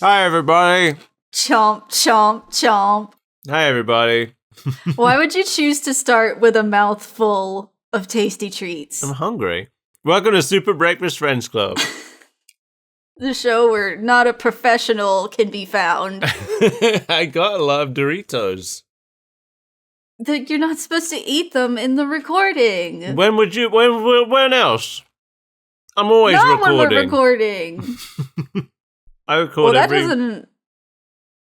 Hi, everybody. Chomp, chomp, chomp. Hi, everybody. Why would you choose to start with a mouthful of tasty treats? I'm hungry. Welcome to Super Breakfast Friends Club. The show where not a professional can be found. I got a lot of Doritos. You're not supposed to eat them in the recording. When would you? When else? I'm always Not recording. when we're recording. I record Well, that every... doesn't...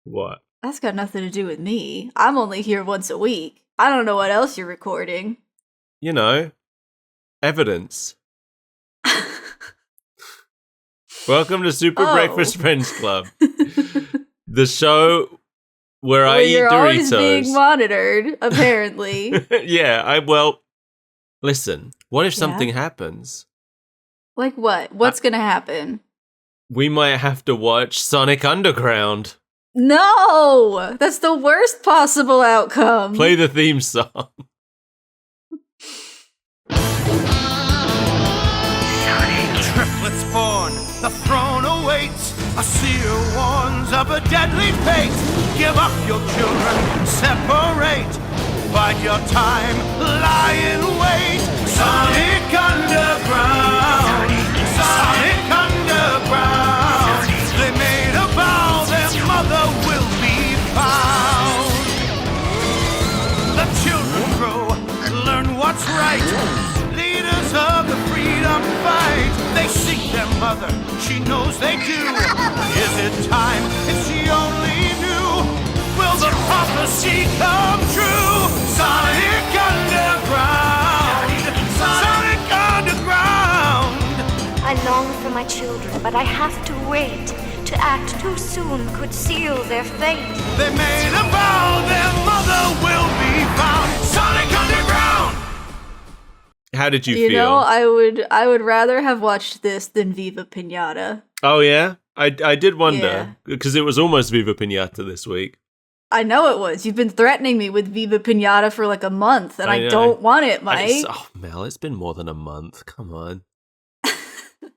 What? That's got nothing to do with me. I'm only here once a week. I don't know what else you're recording. You know, evidence. Welcome to Super Breakfast Friends Club. The show where I eat you're Doritos. Always being monitored, apparently. Yeah, listen, what if something happens? Like what? What's gonna happen? We might have to watch Sonic Underground. No! That's the worst possible outcome. Play the theme song. Triplets born, the throne awaits. A seer warns of a deadly fate. Give up your children, separate. Bide your time, lie in wait. Sonic Underground, Sonic Underground. They made a vow their mother will be found. The children grow, learn what's right. Leaders of the freedom fight. They seek their mother, she knows they do. Is it time if she only knew? Will the prophecy come true? Sonic Underground, Sonic Underground. I long for my children, but I have to wait. To act too soon could seal their fate. They made a vow their mother will be found. Sonic Underground. How did you feel? You know, I would rather have watched this than Viva Pinata. Oh yeah? I did wonder, because it was almost Viva Pinata this week. I know it was. You've been threatening me with Viva Pinata for like a month, and I don't want it, Mike. Mel, it's been more than a month. Come on.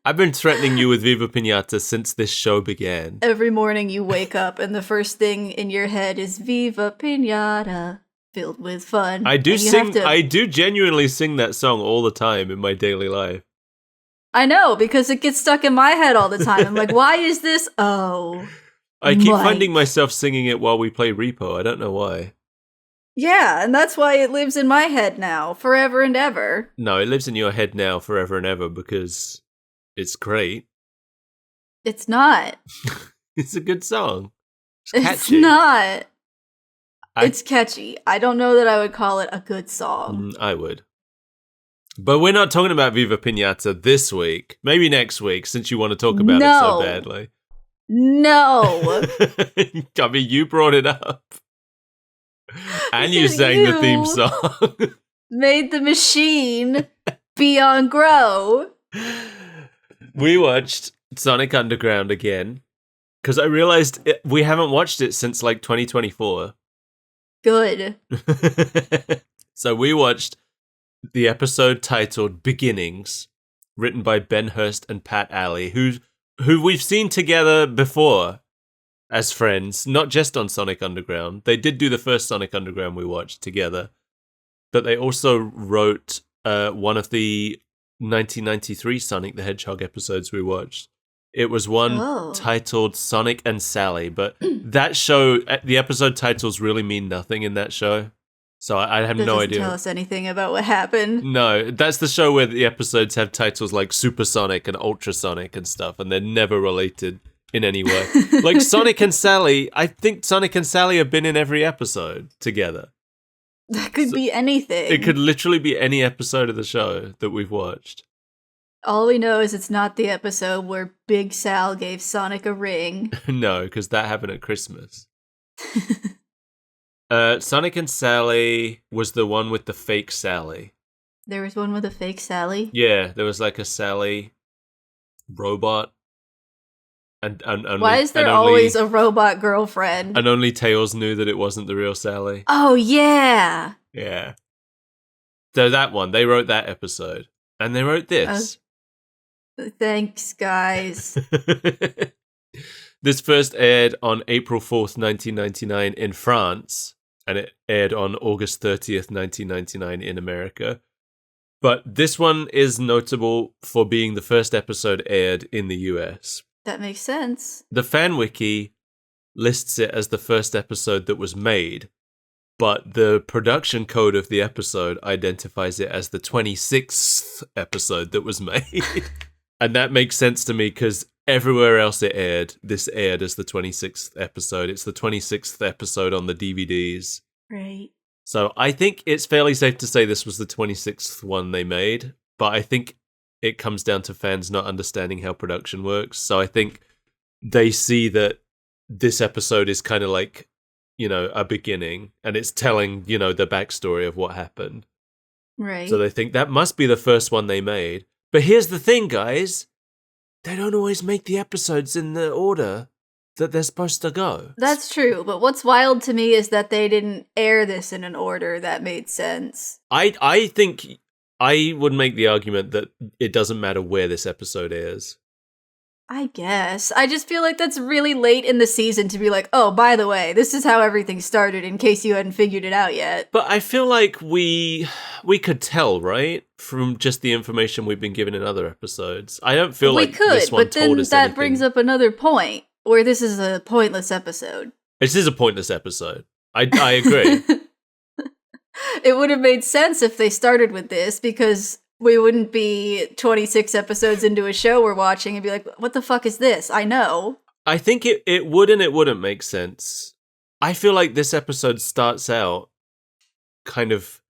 I've been threatening you with Viva Pinata since this show began. Every morning you wake up, and the first thing in your head is Viva Pinata. Filled with fun. I do genuinely sing that song all the time in my daily life. I know, because it gets stuck in my head all the time. I'm like, why is this? Oh. I keep Mike. finding myself singing it while we play Repo. I don't know why. Yeah, and that's why it lives in my head now, forever and ever. No, it lives in your head now, forever and ever, because it's great. It's not. It's a good song. It's not. It's catchy. I don't know that I would call it a good song. I would. But we're not talking about Viva Pinata this week. Maybe next week, since you want to talk about it so badly. No. I mean, you brought it up. And you sang the theme song. Made the machine be on grow. We watched Sonic Underground again. Because I realized we haven't watched it since like 2024. Good. So we watched the episode titled Beginnings, written by Ben Hurst and Pat Alley, who we've seen together before as friends, not just on Sonic Underground. They did do the first Sonic Underground we watched together, but they also wrote one of the 1993 Sonic the Hedgehog episodes we watched. It was one titled Sonic and Sally, but that show, the episode titles really mean nothing in that show. So I have no idea. Doesn't tell us anything about what happened. No, that's the show where the episodes have titles like Supersonic and Ultrasonic and stuff, and they're never related in any way. Like Sonic and Sally, I think Sonic and Sally have been in every episode together. That could be anything. It could literally be any episode of the show that we've watched. All we know is it's not the episode where Big Sal gave Sonic a ring. No, because that happened at Christmas. Sonic and Sally was the one with the fake Sally. There was one with a fake Sally? Yeah, there was like a Sally robot. And only, why is there always a robot girlfriend? And only Tails knew that it wasn't the real Sally. Oh, yeah. Yeah. So that one, they wrote that episode. And they wrote this. Thanks, guys. This first aired on April 4th, 1999 in France, and it aired on August 30th, 1999 in America. But this one is notable for being the first episode aired in the US. That makes sense. The fan wiki lists it as the first episode that was made, but the production code of the episode identifies it as the 26th episode that was made. And that makes sense to me because everywhere else it aired, this aired as the 26th episode. It's the 26th episode on the DVDs. Right. So I think it's fairly safe to say this was the 26th one they made, but I think it comes down to fans not understanding how production works. So I think they see that this episode is kind of like, you know, a beginning, and it's telling, you know, the backstory of what happened. Right. So they think that must be the first one they made. But here's the thing, guys. They don't always make the episodes in the order that they're supposed to go. That's true, but what's wild to me is that they didn't air this in an order that made sense. I think I would make the argument that it doesn't matter where this episode airs. I guess. I just feel like that's really late in the season to be like, oh, by the way, this is how everything started in case you hadn't figured it out yet. But I feel like we could tell, right? From just the information we've been given in other episodes. I don't feel like this one but then told us that anything. brings up another point, where this is a pointless episode. This is a pointless episode. I agree. It would have made sense if they started with this, because we wouldn't be 26 episodes into a show we're watching and be like, what the fuck is this? I know. I think it would and it wouldn't make sense. I feel like this episode starts out kind of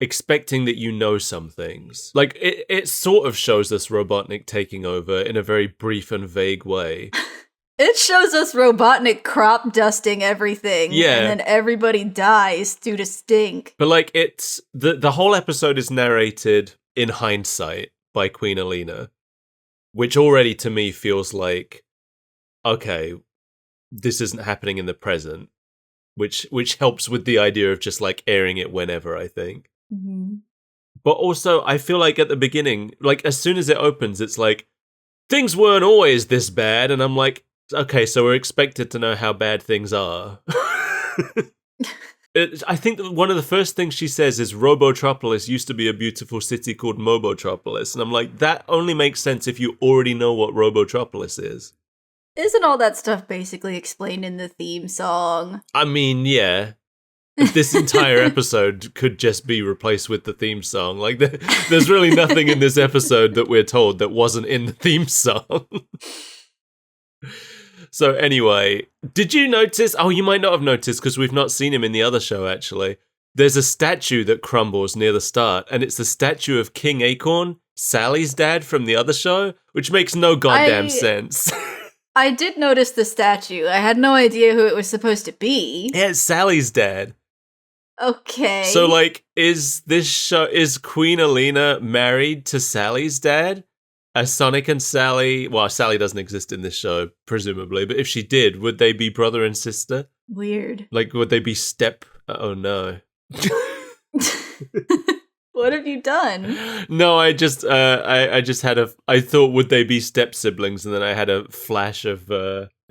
expecting that you know some things. Like, it sort of shows us Robotnik taking over in a very brief and vague way. It shows us Robotnik crop dusting everything, Yeah. and then everybody dies due to stink. But, like, it's... The whole episode is narrated in hindsight by Queen Alina, which already to me feels like, okay, this isn't happening in the present, which helps with the idea of just, like, airing it whenever, I think. Mm-hmm. But also, I feel like at the beginning, like, as soon as it opens, it's like, things weren't always this bad, and I'm like, okay, so we're expected to know how bad things are. I think that one of the first things she says is Robotropolis used to be a beautiful city called Mobotropolis. And I'm like, that only makes sense if you already know what Robotropolis is. Isn't all that stuff basically explained in the theme song? I mean, yeah. This entire episode could just be replaced with the theme song. Like, there's really nothing in this episode that we're told that wasn't in the theme song. So anyway, did you notice? Oh, you might not have noticed because we've not seen him in the other show, actually. There's a statue that crumbles near the start, and it's the statue of King Acorn, Sally's dad from the other show, which makes no goddamn sense. I did notice the statue. I had no idea who it was supposed to be. Yeah, it's Sally's dad. Okay. So, like, is Queen Alina married to Sally's dad? As Sonic and Sally, well, Sally doesn't exist in this show, presumably, but if she did, would they be brother and sister? Weird. Like, would they be oh no. What have you done? No, I just I thought, would they be step siblings? And then I had a flash of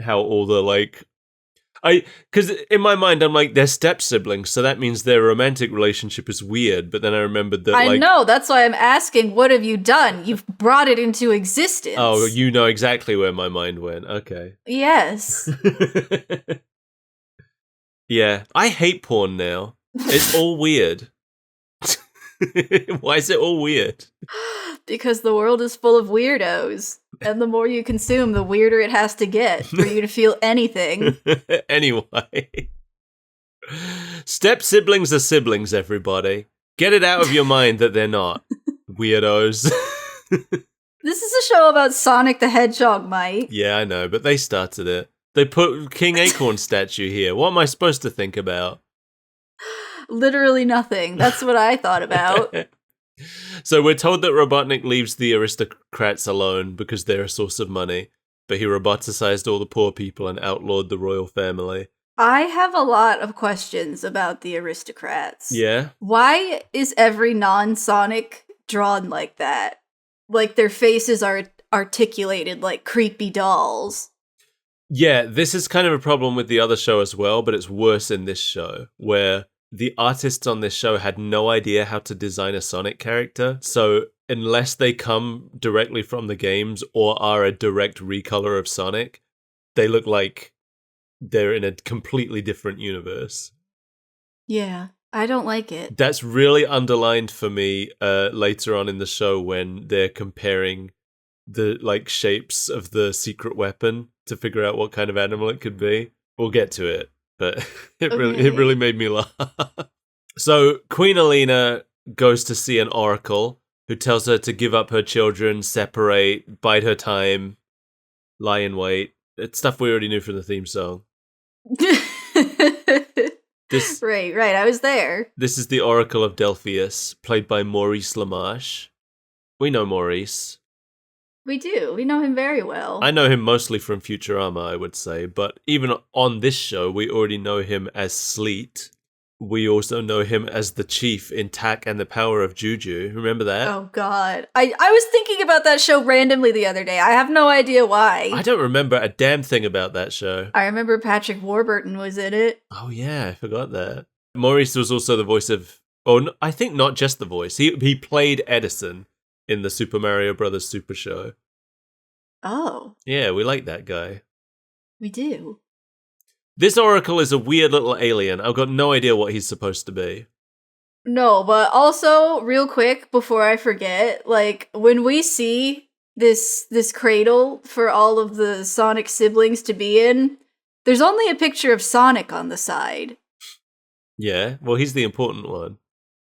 how all the, like, because in my mind, I'm like, they're step siblings, so that means their romantic relationship is weird. But then I remembered that, I know, that's why I'm asking, what have you done? You've brought it into existence. Oh, you know exactly where my mind went. Okay. Yes. Yeah, I hate porn now. It's all weird. Why is it all weird? Because the world is full of weirdos. And the more you consume, the weirder it has to get for you to feel anything. Anyway. Step siblings are siblings, everybody. Get it out of your mind that they're not. Weirdos. This is a show about Sonic the Hedgehog, Mike. Yeah, I know, but they started it. They put King Acorn statue here. What am I supposed to think about? Literally nothing. That's what I thought about. So we're told that Robotnik leaves the aristocrats alone because they're a source of money, but he roboticized all the poor people and outlawed the royal family. I have a lot of questions about the aristocrats. Yeah? Why is every non-Sonic drawn like that? Like their faces are articulated like creepy dolls. Yeah, this is kind of a problem with the other show as well, but it's worse in this show, where the artists on this show had no idea how to design a Sonic character. So unless they come directly from the games or are a direct recolor of Sonic, they look like they're in a completely different universe. Yeah, I don't like it. That's really underlined for me later on in the show when they're comparing the like shapes of the secret weapon to figure out what kind of animal it could be. We'll get to it, but it really made me laugh. So Queen Alina goes to see an oracle who tells her to give up her children, separate, bide her time, lie in wait. It's stuff we already knew from the theme song. Right, I was there. This is the Oracle of Delphius, played by Maurice LaMarche. We know Maurice. We do. We know him very well. I know him mostly from Futurama, I would say, but even on this show, we already know him as Sleet. We also know him as the chief in Tak and the Power of Juju. Remember that? Oh, God. I was thinking about that show randomly the other day. I have no idea why. I don't remember a damn thing about that show. I remember Patrick Warburton was in it. Oh, yeah, I forgot that. Maurice was also the voice of... Oh, I think not just the voice. He played Edison in the Super Mario Brothers Super Show. Oh. Yeah, we like that guy. We do. This Oracle is a weird little alien. I've got no idea what he's supposed to be. No, but also, real quick, before I forget, like, when we see this cradle for all of the Sonic siblings to be in, there's only a picture of Sonic on the side. Yeah, well, he's the important one.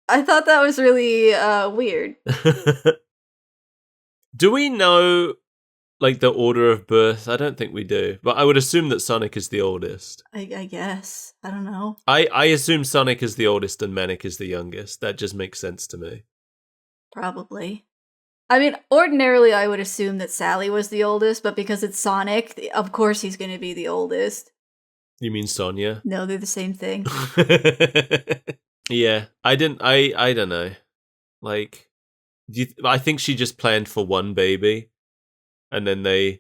I thought that was really weird. Do we know, like, the order of birth? I don't think we do. But I would assume that Sonic is the oldest. I guess. I don't know. I assume Sonic is the oldest and Manic is the youngest. That just makes sense to me. Probably. I mean, ordinarily I would assume that Sally was the oldest, but because it's Sonic, of course he's going to be the oldest. You mean Sonia? No, they're the same thing. Yeah, I don't know. Like, I think she just planned for one baby, and then they,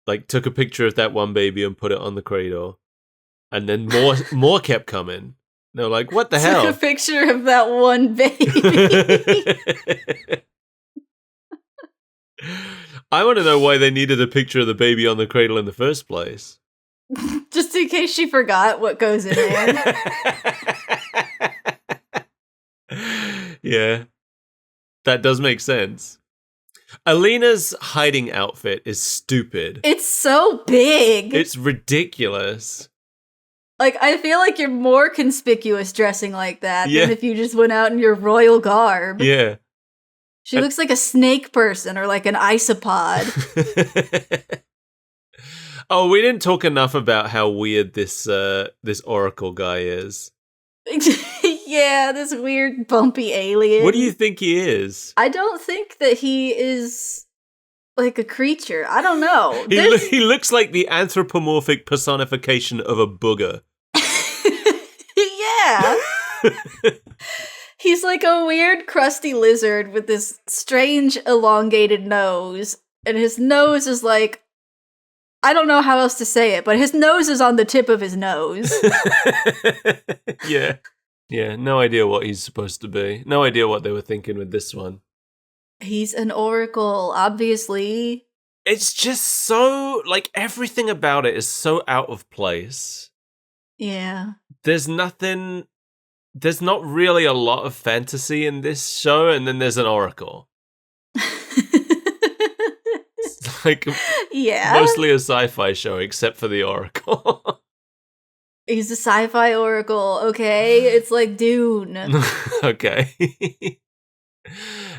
like, took a picture of that one baby and put it on the cradle, and then more kept coming. They're like, what the hell? Took a picture of that one baby. I want to know why they needed a picture of the baby on the cradle in the first place. Just in case she forgot what goes in there. Yeah, that does make sense. Alina's hiding outfit is stupid. It's so big. It's ridiculous. Like, I feel like you're more conspicuous dressing like that Yeah. than if you just went out in your royal garb. Yeah. She looks like a snake person or like an isopod. Oh, we didn't talk enough about how weird this Oracle guy is. Yeah, this weird bumpy alien. What do you think he is? I don't think that he is like a creature. I don't know. He looks like the anthropomorphic personification of a booger. Yeah. He's like a weird crusty lizard with this strange elongated nose. And his nose is like, I don't know how else to say it, but his nose is on the tip of his nose. Yeah. Yeah, no idea what he's supposed to be. No idea what they were thinking with this one. He's an oracle, obviously. It's just so, like, everything about it is so out of place. Yeah. There's not really a lot of fantasy in this show, and then there's an oracle. It's like, yeah. mostly a sci-fi show, except for the oracle. He's a sci-fi oracle, okay? It's like Dune. Okay.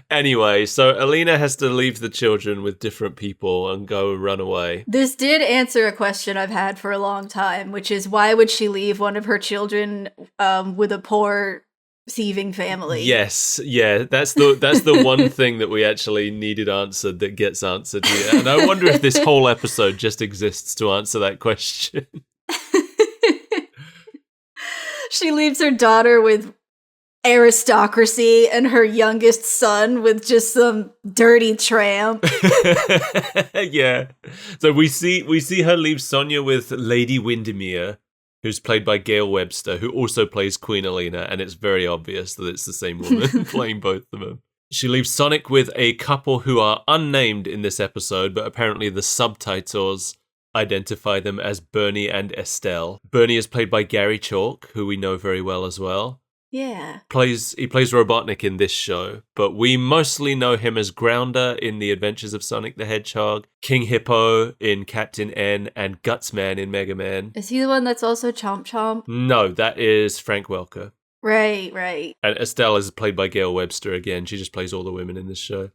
Anyway, so Alina has to leave the children with different people and go run away. This did answer a question I've had for a long time, which is why would she leave one of her children with a poor, thieving family? Yes, yeah, that's the one thing that we actually needed answered that gets answered here. And I wonder if this whole episode just exists to answer that question. She leaves her daughter with aristocracy and her youngest son with just some dirty tramp. Yeah. So we see her leave Sonia with Lady Windermere, who's played by Gail Webster, who also plays Queen Elena, and it's very obvious that it's the same woman playing both of them. She leaves Sonic with a couple who are unnamed in this episode, but apparently the subtitles identify them as Bernie and Estelle. Bernie is played by Gary Chalk, who we know very well as well. Yeah. He plays Robotnik in this show, but we mostly know him as Grounder in The Adventures of Sonic the Hedgehog, King Hippo in Captain N, and Gutsman in Mega Man. Is he the one that's also Chomp Chomp? No, that is Frank Welker. Right. And Estelle is played by Gail Webster again. She just plays all the women in this show.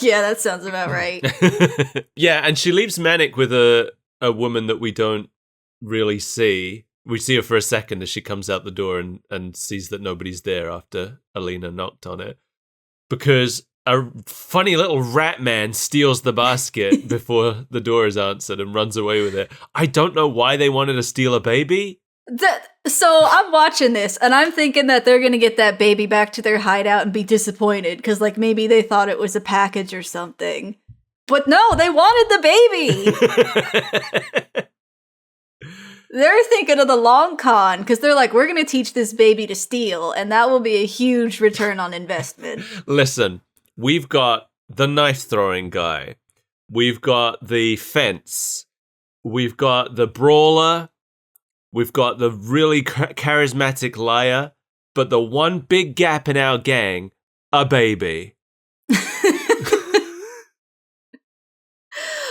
Yeah, that sounds about right. Yeah, and she leaves Manic with a woman that we don't really see. We see her for a second as she comes out the door and sees that nobody's there after Alina knocked on it. Because a funny little rat man steals the basket before the door is answered and runs away with it. I don't know why they wanted to steal a baby. So I'm watching this and I'm thinking that they're going to get that baby back to their hideout and be disappointed because like maybe they thought it was a package or something. But no, they wanted the baby. They're thinking of the long con because they're like, we're going to teach this baby to steal and that will be a huge return on investment. Listen, we've got the knife throwing guy. We've got the fence. We've got the brawler. We've got the really charismatic liar, but the one big gap in our gang, a baby.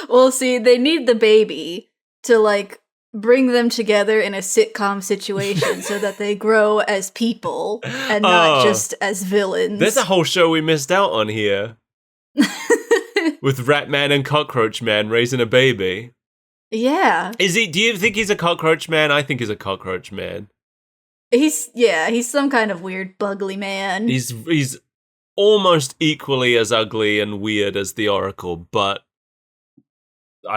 Well, see, they need the baby to, like, bring them together in a sitcom situation so that they grow as people and not just as villains. There's a whole show we missed out on here. With Ratman and Cockroach Man raising a baby. Yeah. Do you think he's a cockroach man? I think he's a cockroach man. He's some kind of weird bugly man. He's almost equally as ugly and weird as the Oracle, but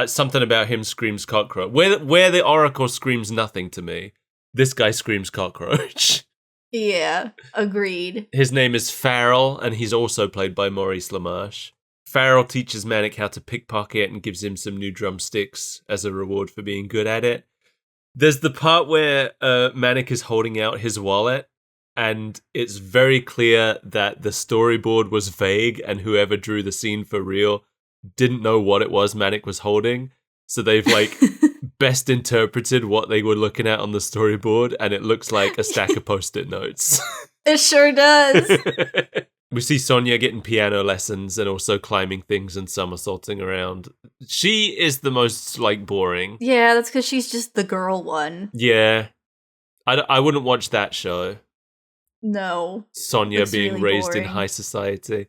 something about him screams cockroach. Where the Oracle screams nothing to me, this guy screams cockroach. Yeah, agreed. His name is Farrell, and he's also played by Maurice LaMarche. Farrell teaches Manic how to pickpocket and gives him some new drumsticks as a reward for being good at it. There's the part where Manic is holding out his wallet, and it's very clear that the storyboard was vague, and whoever drew the scene for real didn't know what it was Manic was holding. So they've, like, best interpreted what they were looking at on the storyboard, and it looks like a stack of Post-it notes. It sure does. We see Sonia getting piano lessons and also climbing things and somersaulting around. She is the most, like, boring. Yeah, that's because she's just the girl one. Yeah. I wouldn't watch that show. No. Sonia It's being really raised in boring. high society.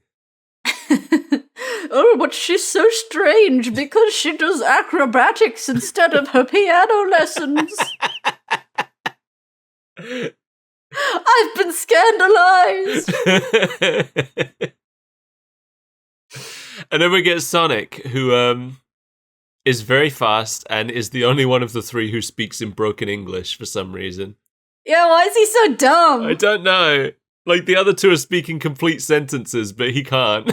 Oh, but she's so strange because she does acrobatics instead of her piano lessons. I've been scandalized. And then we get Sonic, who is very fast and is the only one of the three who speaks in broken English for some reason. Yeah, why is he so dumb? I don't know. Like, the other two are speaking complete sentences, but he can't.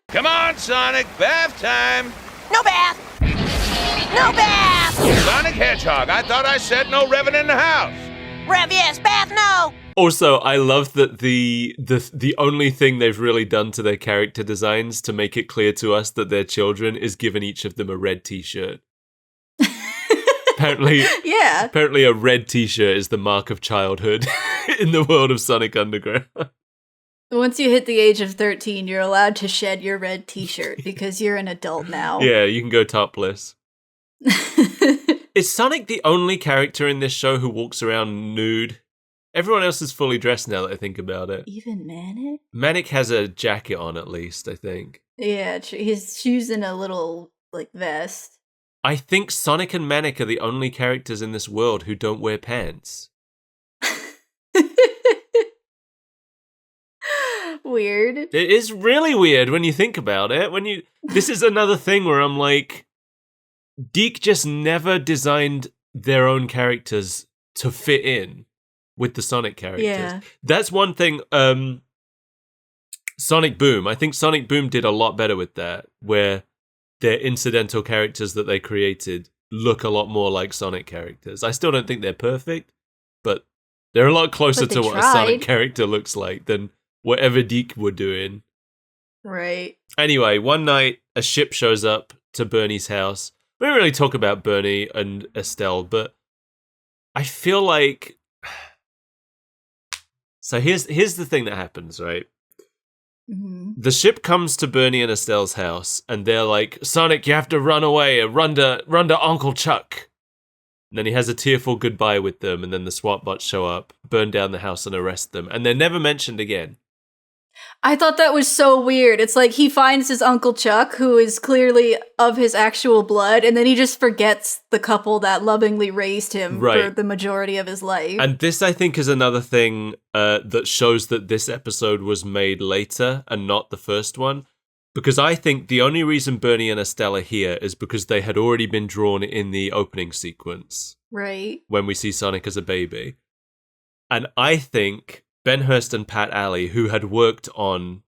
Come on, Sonic, bath time. No bath! No bath! Sonic Hedgehog, I thought I said no revving in the house. Rev, yes, bath, no! Also, I love that the only thing they've really done to their character designs to make it clear to us that they're children is given each of them a red t-shirt. Yeah. Apparently a red t-shirt is the mark of childhood in the world of Sonic Underground. Once you hit the age of 13, you're allowed to shed your red t-shirt because you're an adult now. Yeah, you can go topless. Is Sonic the only character in this show who walks around nude? Everyone else is fully dressed now that I think about it. Even Manic? Manic has a jacket on at least, I think. Yeah, his shoes in a little, like, vest. I think Sonic and Manic are the only characters in this world who don't wear pants. Weird. It is really weird when you think about it. This is another thing where I'm like, Geek just never designed their own characters to fit in. with the Sonic characters. Yeah. That's one thing. Sonic Boom. I think Sonic Boom did a lot better with that, where their incidental characters that they created look a lot more like Sonic characters. I still don't think they're perfect, but they're a lot closer But they to what a tried. Sonic character looks like than whatever Deke were doing. Right. Anyway, one night, a ship shows up to Bernie's house. We don't really talk about Bernie and Estelle, but I feel like... So here's the thing that happens, right? Hmm. The ship comes to Bernie and Estelle's house, and they're like, Sonic, you have to run away and run to Uncle Chuck. And then he has a tearful goodbye with them, and then the SWAT bots show up, burn down the house, and arrest them. And they're never mentioned again. I thought that was so weird. It's like he finds his Uncle Chuck, who is clearly of his actual blood, and then he just forgets the couple that lovingly raised him for Right. the majority of his life. And this, I think, is another thing that shows that this episode was made later and not the first one. Because I think the only reason Bernie and Estelle are here is because they had already been drawn in the opening sequence Right. when we see Sonic as a baby. And I think Ben Hurst and Pat Alley, who had worked on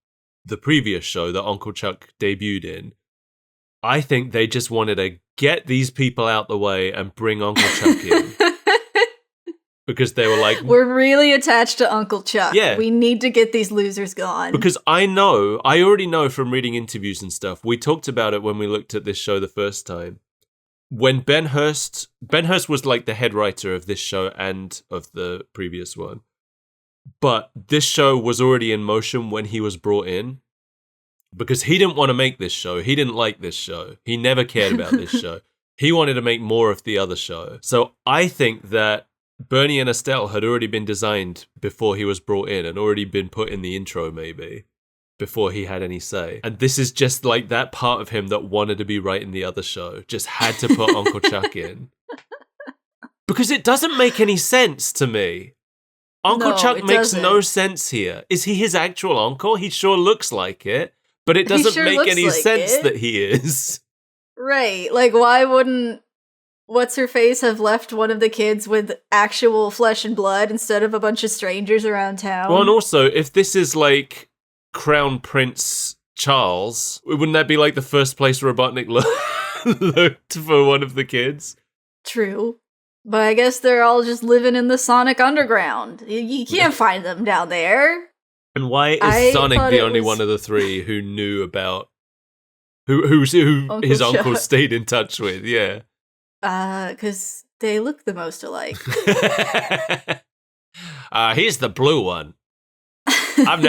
the previous show that Uncle Chuck debuted in, I think they just wanted to get these people out the way and bring Uncle Chuck in. Because they were like, We're really attached to Uncle Chuck. Yeah. We need to get these losers gone. because I already know from reading interviews and stuff, we talked about it when we looked at this show the first time. When Ben Hurst was like the head writer of this show and of the previous one. But this show was already in motion when he was brought in. Because he didn't want to make this show. He didn't like this show. He never cared about this show. He wanted to make more of the other show. So I think that Bernie and Estelle had already been designed before he was brought in and already been put in the intro, maybe, before he had any say. And this is just like that part of him that wanted to be right in the other show, just had to put Uncle Chuck in. Because it doesn't make any sense to me. Uncle No, Chuck it makes doesn't. no sense here. Is he his actual uncle? He sure looks like it, but it doesn't sure make looks any like sense it. that he is. Right. Like, why wouldn't What's-Her-Face have left one of the kids with actual flesh and blood instead of a bunch of strangers around town? Well, and also, if this is like Crown Prince Charles, wouldn't that be like the first place Robotnik looked for one of the kids? True. But I guess they're all just living in the Sonic underground. You can't find them down there. And why I is Sonic thought the it only was- one of the three who knew about who Uncle his uncle Chuck. stayed in touch with? Yeah. Because they look the most alike. He's the blue one. I've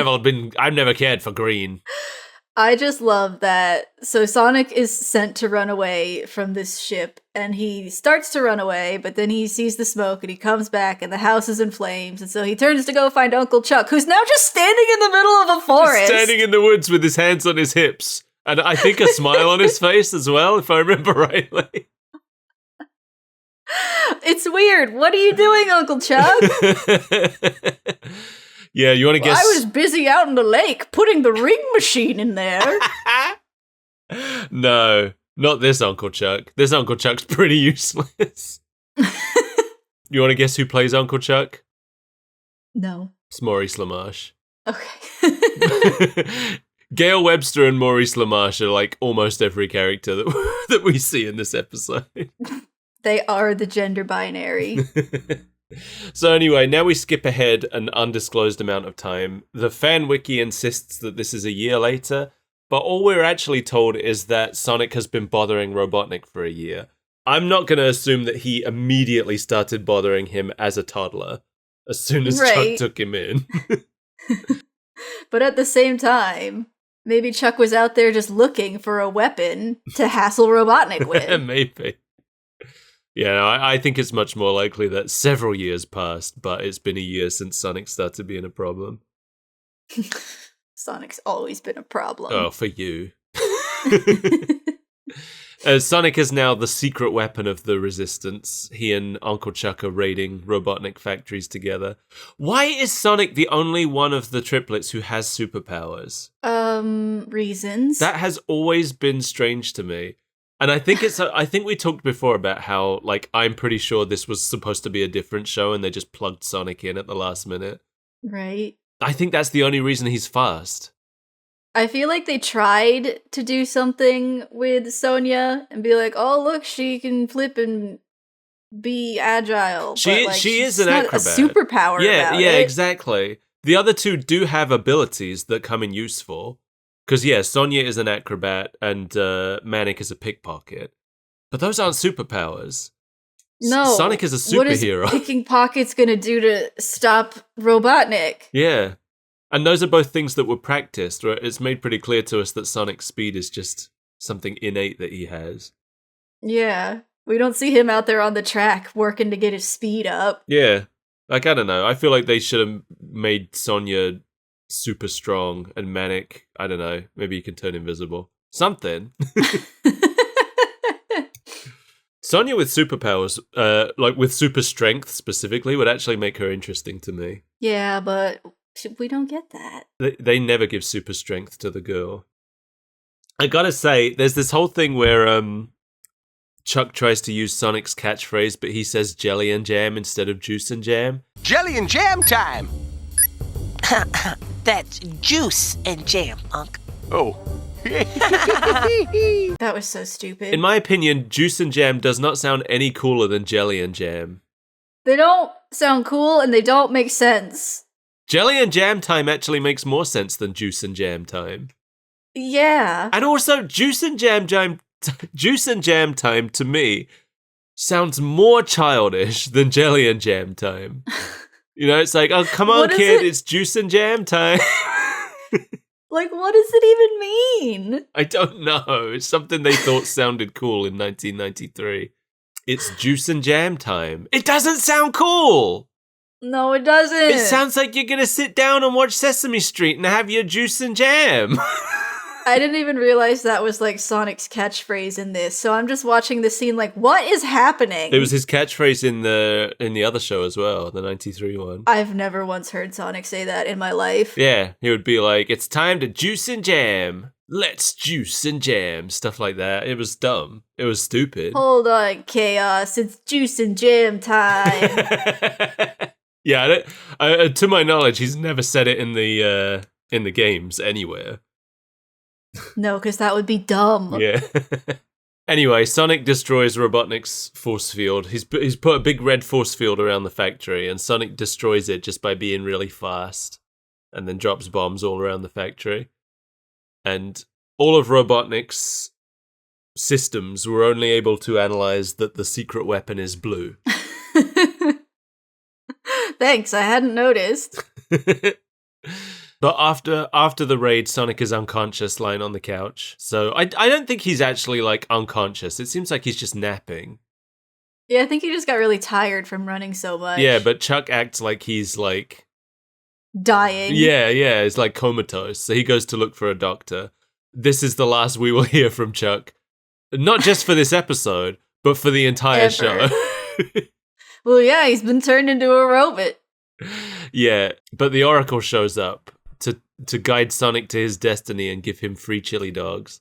never cared for green. I just love that. So Sonic is sent to run away from this ship, and he starts to run away, but then he sees the smoke, and he comes back, and the house is in flames, and so he turns to go find Uncle Chuck, who's now just standing in the middle of a forest. Just standing in the woods with his hands on his hips. And I think a smile on his face as well, if I remember rightly. It's weird. What are you doing, Uncle Chuck? Yeah, you want to guess? I was busy out in the lake putting the ring machine in there. No, not this Uncle Chuck. This Uncle Chuck's pretty useless. You want to guess who plays Uncle Chuck? No. It's Maurice LaMarche. Okay. Gail Webster and Maurice LaMarche are like almost every character that we see in this episode. They are the gender binary. So anyway, now we skip ahead an undisclosed amount of time. The fan wiki insists that this is a year later, but all we're actually told is that Sonic has been bothering Robotnik for a year. I'm not going to assume that he immediately started bothering him as a toddler, as soon as Chuck Right. took him in. But at the same time, maybe Chuck was out there just looking for a weapon to hassle Robotnik with. Maybe. Yeah, no, I think it's much more likely that several years passed, but it's been a year since Sonic started being a problem. Sonic's always been a problem. Oh, for you. Sonic is now the secret weapon of the Resistance. He and Uncle Chuck are raiding Robotnik factories together. Why is Sonic the only one of the triplets who has superpowers? Reasons. That has always been strange to me. And I think we talked before about how, like, I'm pretty sure this was supposed to be a different show and they just plugged Sonic in at the last minute. Right. I think that's the only reason he's fast. I feel like they tried to do something with Sonya and be like, oh, look, she can flip and be agile. She but, like, is she's an not acrobat. a superpower Yeah, about yeah, it. exactly. The other two do have abilities that come in useful. Because, yeah, Sonya is an acrobat and Manic is a pickpocket. But those aren't superpowers. No. Sonic is a What is superhero. picking pockets gonna do to stop Robotnik? Yeah. And those are both things that were practiced. Right? It's made pretty clear to us that Sonic's speed is just something innate that he has. Yeah. We don't see him out there on the track working to get his speed up. Yeah. Like, I don't know. I feel like they should have made Sonya super strong and Manic, I don't know, maybe he can turn invisible. Something. Sonya with superpowers, like with super strength specifically, would actually make her interesting to me. Yeah, but we don't get that. They never give super strength to the girl. I gotta say, there's this whole thing where Chuck tries to use Sonic's catchphrase, but he says jelly and jam instead of juice and jam. Jelly and jam time! That's juice and jam, Unc. Oh. That was so stupid. In my opinion, juice and jam does not sound any cooler than jelly and jam. They don't sound cool and they don't make sense. Jelly and jam time actually makes more sense than juice and jam time. Yeah. And also, juice and jam time to me sounds more childish than jelly and jam time. You know, it's like, oh, come on, What is kid, it? it's juice and jam time. Like, what does it even mean? I don't know. It's something they thought sounded cool in 1993. It's juice and jam time. It doesn't sound cool. No, it doesn't. It sounds like you're going to sit down and watch Sesame Street and have your juice and jam. I didn't even realize that was like Sonic's catchphrase in this. So I'm just watching the scene like, what is happening? It was his catchphrase in the other show as well, the 93 one. I've never once heard Sonic say that in my life. Yeah, he would be like, it's time to juice and jam. Let's juice and jam. Stuff like that. It was dumb. It was stupid. Hold on, Chaos. It's juice and jam time. Yeah, to my knowledge, he's never said it in the games anywhere. No, because that would be dumb. Yeah. Anyway, Sonic destroys Robotnik's force field. He's put a big red force field around the factory, and Sonic destroys it just by being really fast, and then drops bombs all around the factory. And all of Robotnik's systems were only able to analyze that the secret weapon is blue. Thanks, I hadn't noticed. But after the raid, Sonic is unconscious, lying on the couch. So I don't think he's actually, like, unconscious. It seems like he's just napping. Yeah, I think he just got really tired from running so much. Yeah, but Chuck acts like he's, like... dying. Yeah, it's like comatose. So he goes to look for a doctor. This is the last we will hear from Chuck. Not just for this episode, but for the entire Ever. show. Well, yeah, he's been turned into a robot. Yeah, but the Oracle shows up to guide Sonic to his destiny and give him free chili dogs.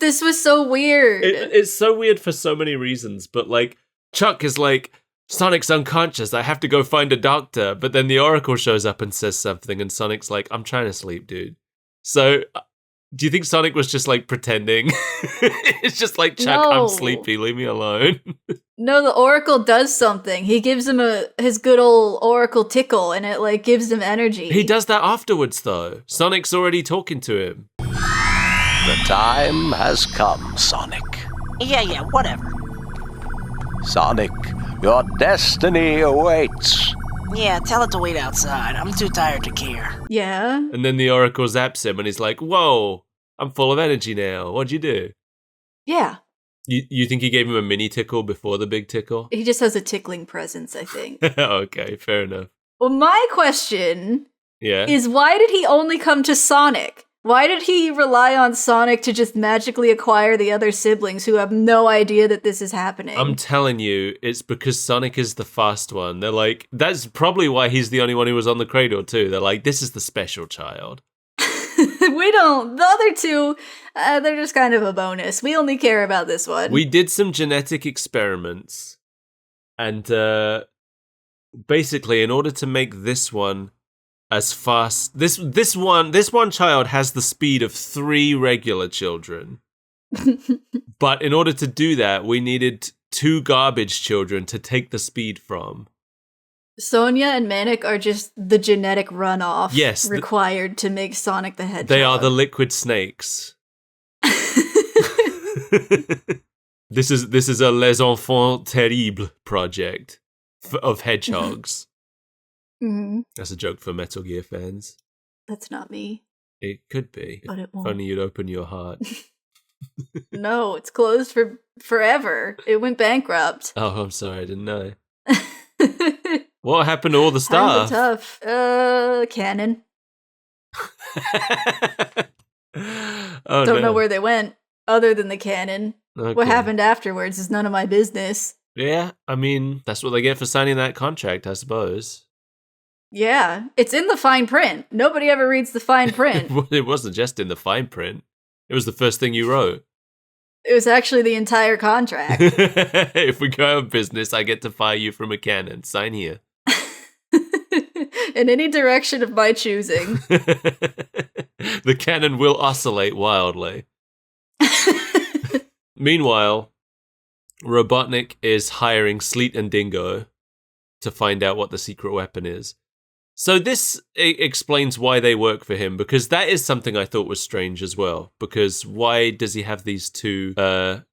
This was so weird. It's so weird for so many reasons, but like Chuck is like, Sonic's unconscious, I have to go find a doctor, but then the Oracle shows up and says something and Sonic's like, I'm trying to sleep, dude. So do you think Sonic was just like pretending? It's just like, Chuck, No. I'm sleepy, leave me alone. No, the Oracle does something. He gives him his good old Oracle tickle, and it like gives him energy. He does that afterwards though. Sonic's already talking to him. The time has come, Sonic. Yeah, whatever. Sonic, your destiny awaits. Yeah, tell it to wait outside. I'm too tired to care. Yeah. And then the Oracle zaps him and he's like, whoa, I'm full of energy now. What'd you do? Yeah. You think he gave him a mini tickle before the big tickle? He just has a tickling presence, I think. Okay, fair enough. Well, my question Yeah. is why did he only come to Sonic? Why did he rely on Sonic to just magically acquire the other siblings who have no idea that this is happening? I'm telling you, it's because Sonic is the fast one. They're like, that's probably why he's the only one who was on the cradle too. They're like, this is the special child. We don't. The other two, they're just kind of a bonus. We only care about this one. We did some genetic experiments, and basically, in order to make this one as fast, this one child has the speed of 3 regular children. But in order to do that, we needed 2 garbage children to take the speed from. Sonia and Manic are just the genetic runoff required to make Sonic the Hedgehog. They are the liquid snakes. This is a Les Enfants Terribles project of hedgehogs. Mm-hmm. That's a joke for Metal Gear fans. That's not me. It could be. But it If won't. only you'd open your heart. No, it's closed for forever. It went bankrupt. Oh, I'm sorry, I didn't know. What happened to all the Times stuff? are tough. Canon. Oh, Don't know where they went, other than the canon. Okay. What happened afterwards is none of my business. Yeah, I mean, that's what they get for signing that contract, I suppose. Yeah, it's in the fine print. Nobody ever reads the fine print. It wasn't just in the fine print. It was the first thing you wrote. It was actually the entire contract. If we go out of business, I get to fire you from a cannon. Sign here. In any direction of my choosing. The cannon will oscillate wildly. Meanwhile, Robotnik is hiring Sleet and Dingo to find out what the secret weapon is. So this explains why they work for him, because that is something I thought was strange as well. Because why does he have these two? One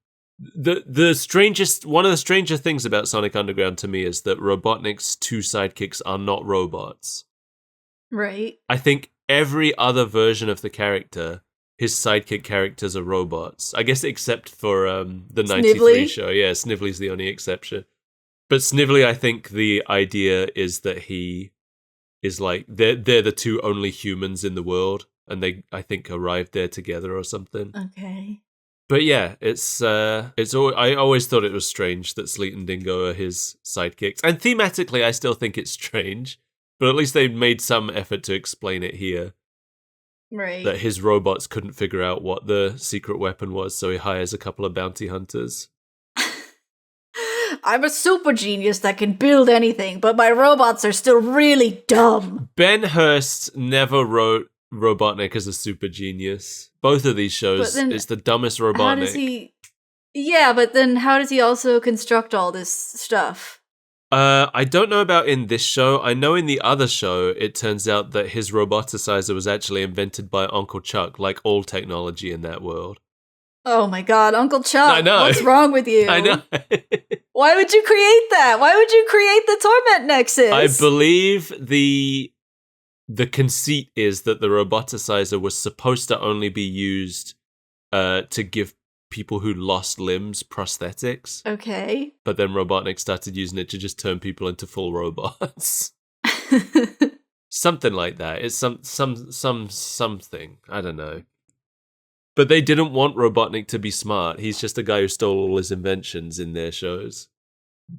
of the stranger things about Sonic Underground to me is that Robotnik's 2 sidekicks are not robots. Right. I think every other version of the character, his sidekick characters are robots. I guess except for the 93 Snively? show. Yeah, Snively's the only exception. But Snively, I think the idea is that he is like they're the 2 only humans in the world, and they, I think, arrived there together or something. Okay. But yeah, I always thought it was strange that Sleet and Dingo are his sidekicks, and thematically, I still think it's strange. But at least they made some effort to explain it here. Right. That his robots couldn't figure out what the secret weapon was, so he hires a couple of bounty hunters. I'm a super genius that can build anything, but my robots are still really dumb. Ben Hurst never wrote Robotnik as a super genius. Both of these shows, it's the dumbest Robotnik. How does he... Yeah, but then how does he also construct all this stuff? I don't know about in this show. I know in the other show, it turns out that his roboticizer was actually invented by Uncle Chuck, like all technology in that world. Oh my god, Uncle Chuck, I know. what's wrong with you? I know. Why would you create that? Why would you create the Torment Nexus? I believe the conceit is that the roboticizer was supposed to only be used to give people who lost limbs prosthetics. Okay. But then Robotnik started using it to just turn people into full robots. Something like that. It's something. I don't know. But they didn't want Robotnik to be smart. He's just a guy who stole all his inventions in their shows.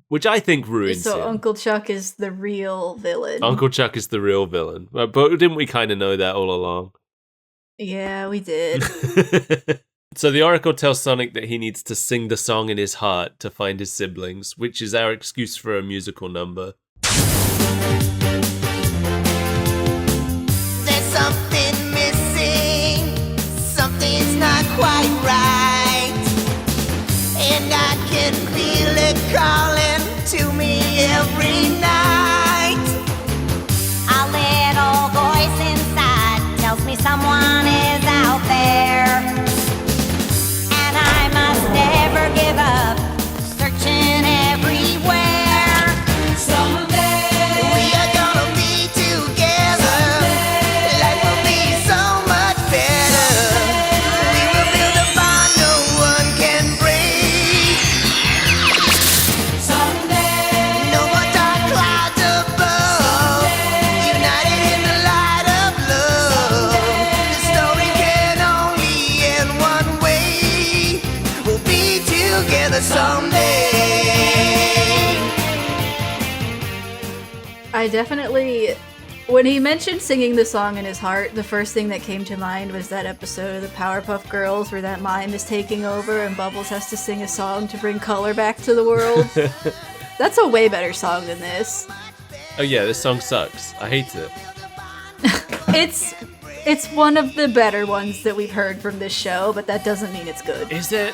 Which I think ruins him. So Uncle Chuck is the real villain. Uncle Chuck is the real villain. But didn't we kind of know that all along? Yeah, we did. So the Oracle tells Sonic that he needs to sing the song in his heart to find his siblings, which is our excuse for a musical number. There's something missing, something's not quite right, and I can feel it calling to me every night. A little voice inside tells me someone is out there, and I must never give up, searching everywhere. We are gonna be together. Life will be so much better. We will build a bond no one can break. No more dark clouds above. United in the light of love. The story can only end one way. We'll be together someday. I definitely When he mentioned singing the song in his heart, the first thing that came to mind was that episode of the Powerpuff Girls where that mime is taking over and Bubbles has to sing a song to bring color back to the world. That's a way better song than this. Oh yeah, this song sucks. I hate it. It's one of the better ones that we've heard from this show, but that doesn't mean it's good. Is it?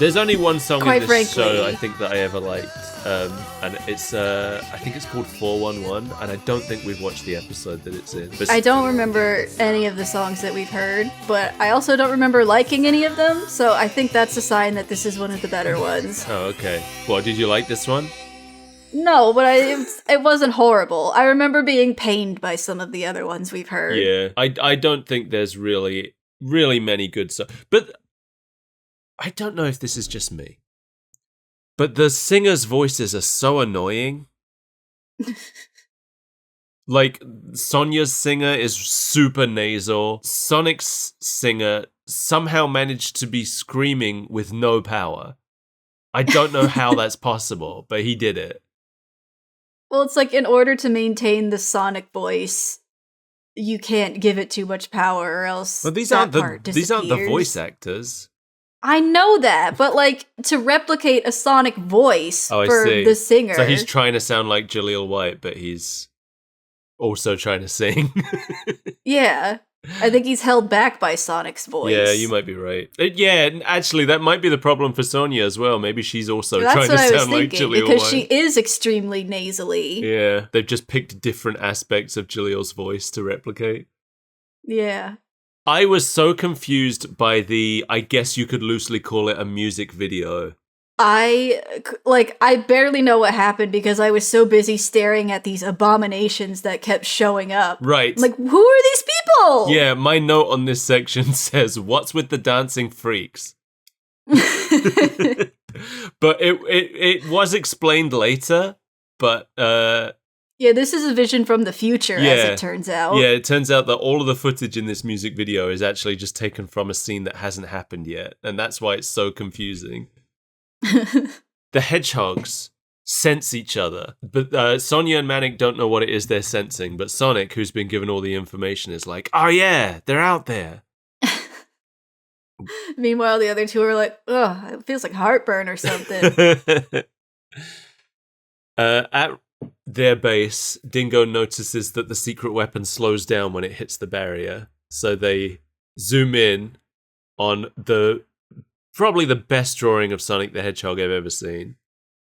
There's only one song in this frankly, show I think that I ever liked, and it's I think it's called 411, and I don't think we've watched the episode that it's in. But I don't remember any of the songs that we've heard, but I also don't remember liking any of them, so I think that's a sign that this is one of the better ones. Oh, okay. Well, did you like this one? No, but it wasn't horrible. I remember being pained by some of the other ones we've heard. Yeah, I don't think there's really many good songs, but I don't know if this is just me. But the singers' voices are so annoying. Like, Sonia's singer is super nasal. Sonic's singer somehow managed to be screaming with no power. I don't know how that's possible, but he did it. Well, it's like in order to maintain the Sonic voice, you can't give it too much power or else But these that aren't part the voice disappears. actors. I know that, but like to replicate a Sonic voice Oh, I for see. the singer. So he's trying to sound like Jaleel White, but he's also trying to sing. Yeah. I think he's held back by Sonic's voice. Yeah, you might be right. Yeah, actually, that might be the problem for Sonia as well. Maybe she's also That's trying to what I was sound like thinking, Jaleel because White. she is extremely nasally. Yeah, they've just picked different aspects of Jaleel's voice to replicate. Yeah. I was so confused by I guess you could loosely call it a music video. I barely know what happened because I was so busy staring at these abominations that kept showing up. Right. I'm like, who are these people? Yeah, my note on this section says, "What's with the dancing freaks?" But it was explained later, but Yeah, this is a vision from the future, as Yeah. it turns out. yeah, it turns out that all of the footage in this music video is actually just taken from a scene that hasn't happened yet, and that's why it's so confusing. The hedgehogs sense each other, but Sonia and Manic don't know what it is they're sensing, but Sonic, who's been given all the information, is like, "Oh yeah, they're out there." Meanwhile, the other two are like, ugh, it feels like heartburn or something. At their base, Dingo notices that the secret weapon slows down when it hits the barrier, so they zoom in on probably the best drawing of Sonic the Hedgehog I've ever seen.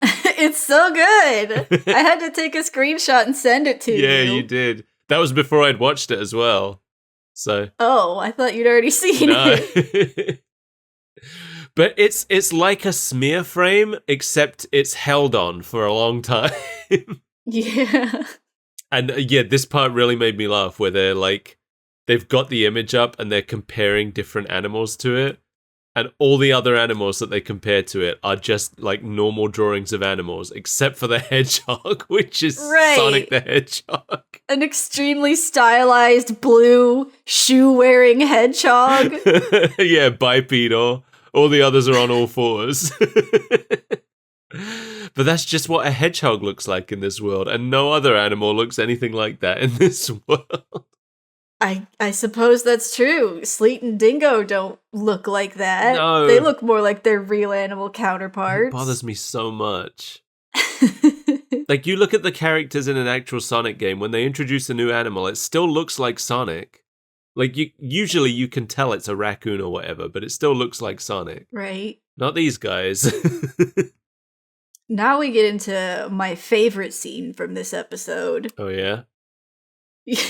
It's so good. I had to take a screenshot and send it to you. Yeah, you did. That was before I'd watched it as well. So Oh, I thought you'd already seen no. it. But it's like a smear frame, except it's held on for a long time. Yeah. And yeah, this part really made me laugh, where they've got the image up and they're comparing different animals to it. And all the other animals that they compare to it are just like normal drawings of animals, except for the hedgehog, which is Right. Sonic the Hedgehog. An extremely stylized blue shoe-wearing hedgehog. Yeah, bipedal. All the others are on all fours. But that's just what a hedgehog looks like in this world, and no other animal looks anything like that in this world. I suppose that's true. Sleet and Dingo don't look like that. No. They look more like their real animal counterparts. It bothers me so much. Like, you look at the characters in an actual Sonic game, when they introduce a new animal, it still looks like Sonic. Like, usually you can tell it's a raccoon or whatever, but it still looks like Sonic. Right. Not these guys. Now we get into my favorite scene from this episode. Oh, yeah?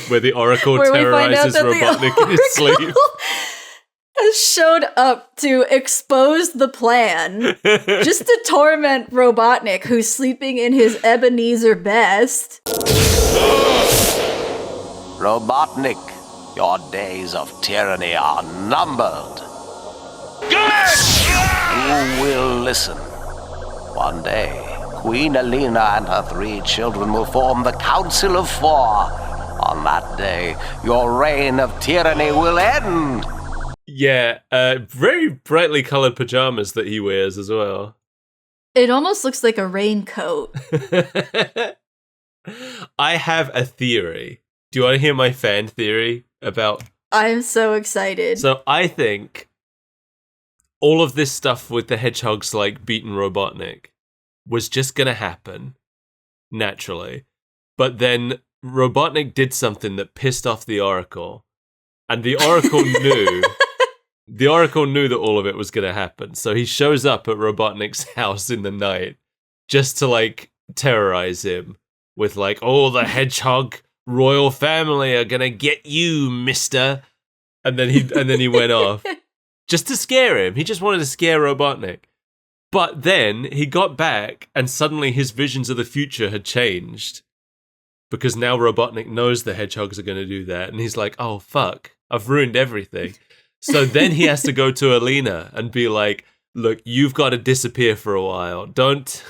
Where the Oracle Where we find out terrorizes that Robotnik in his sleep. Oracle has showed up to expose the plan, just to torment Robotnik, who's sleeping in his Ebenezer best. Robotnik, your days of tyranny are numbered. You will listen. One day, Queen Alina and her 3 children will form the Council of 4. On that day, your reign of tyranny will end. Yeah, very brightly colored pajamas that he wears as well. It almost looks like a raincoat. I have a theory. Do you want to hear my fan theory about... I'm so excited. So I think all of this stuff with the hedgehogs like beating Robotnik was just going to happen naturally. But then Robotnik did something that pissed off the Oracle. And the Oracle knew... The Oracle knew that all of it was going to happen. So he shows up at Robotnik's house in the night just to, like, terrorize him with, like, oh, the hedgehog royal family are going to get you, mister. And then he went off just to scare him. He just wanted to scare Robotnik. But then he got back and suddenly his visions of the future had changed because now Robotnik knows the hedgehogs are going to do that. And he's like, oh, fuck, I've ruined everything. So then he has to go to Alina and be like, look, you've got to disappear for a while. Don't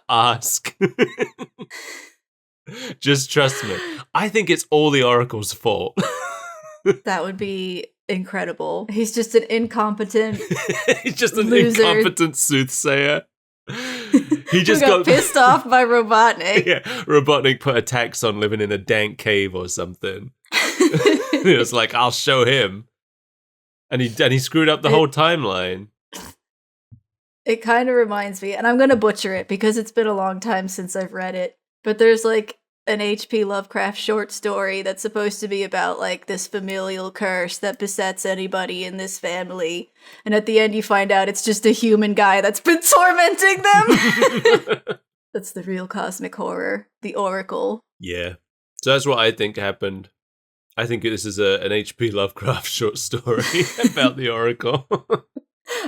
ask. Just trust me. I think it's all the Oracle's fault. That would be incredible. He's just an incompetent He's just an loser. incompetent soothsayer. He just who got pissed off by Robotnik. Yeah, Robotnik put a tax on living in a dank cave or something. It was like, I'll show him. And he screwed up the whole timeline. It kind of reminds me, and I'm going to butcher it because it's been a long time since I've read it, but there's like an H.P. Lovecraft short story that's supposed to be about like this familial curse that besets anybody in this family. And at the end you find out it's just a human guy that's been tormenting them. That's the real cosmic horror, the Oracle. Yeah. So that's what I think happened. I think this is an H.P. Lovecraft short story about the Oracle.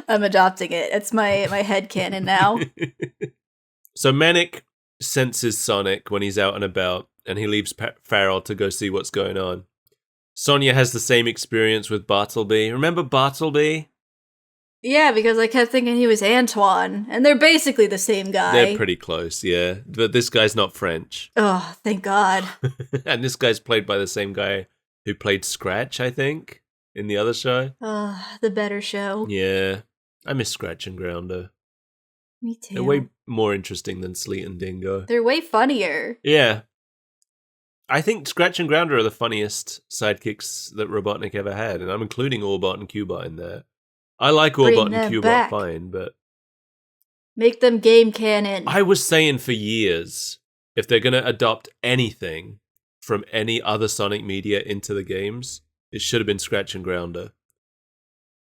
I'm adopting it. It's my headcanon now. So Manic senses Sonic when he's out and about, and he leaves Farrell to go see what's going on. Sonia has the same experience with Bartleby. Remember Bartleby? Yeah, because I kept thinking he was Antoine, and they're basically the same guy. They're pretty close, yeah. But this guy's not French. Oh, thank God. And this guy's played by the same guy who played Scratch, I think, in the other show. The better show. Yeah. I miss Scratch and Grounder. Me too. They're way more interesting than Sleet and Dingo. They're way funnier. Yeah. I think Scratch and Grounder are the funniest sidekicks that Robotnik ever had, and I'm including Orbot and Cubot in there. I like Orbot and Cubot back. fine, but... Make them game canon. I was saying for years, if they're going to adopt anything from any other Sonic media into the games, it should have been Scratch and Grounder.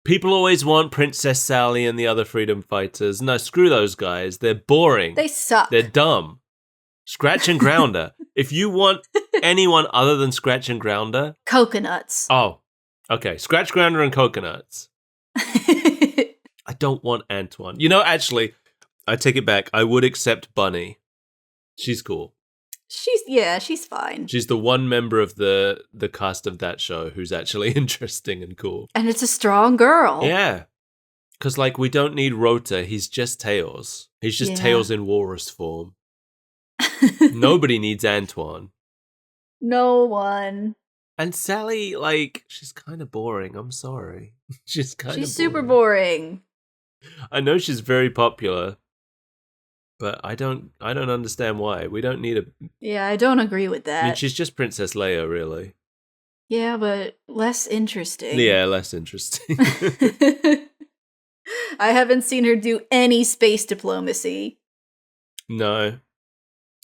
People always want Princess Sally and the other freedom fighters. No, screw those guys. They're boring. They suck. They're dumb. Scratch and Grounder. If you want anyone other than Scratch and Grounder... Coconuts. Oh, okay. Scratch, Grounder, and Coconuts. I don't want Antoine. You know, actually, I take it back. I would accept Bunny. She's cool. She's fine. She's the one member of the cast of that show who's actually interesting and cool. And it's a strong girl. Yeah. Because, like, we don't need Rota. He's just Tails. He's just Tails in walrus form. Nobody needs Antoine. No one. And Sally, like, she's kind of boring. I'm sorry. She's super boring. I know she's very popular, but I don't understand why. We don't need a... Yeah, I don't agree with that. I mean, she's just Princess Leia, really. Yeah, but less interesting. Yeah, less interesting. I haven't seen her do any space diplomacy. No.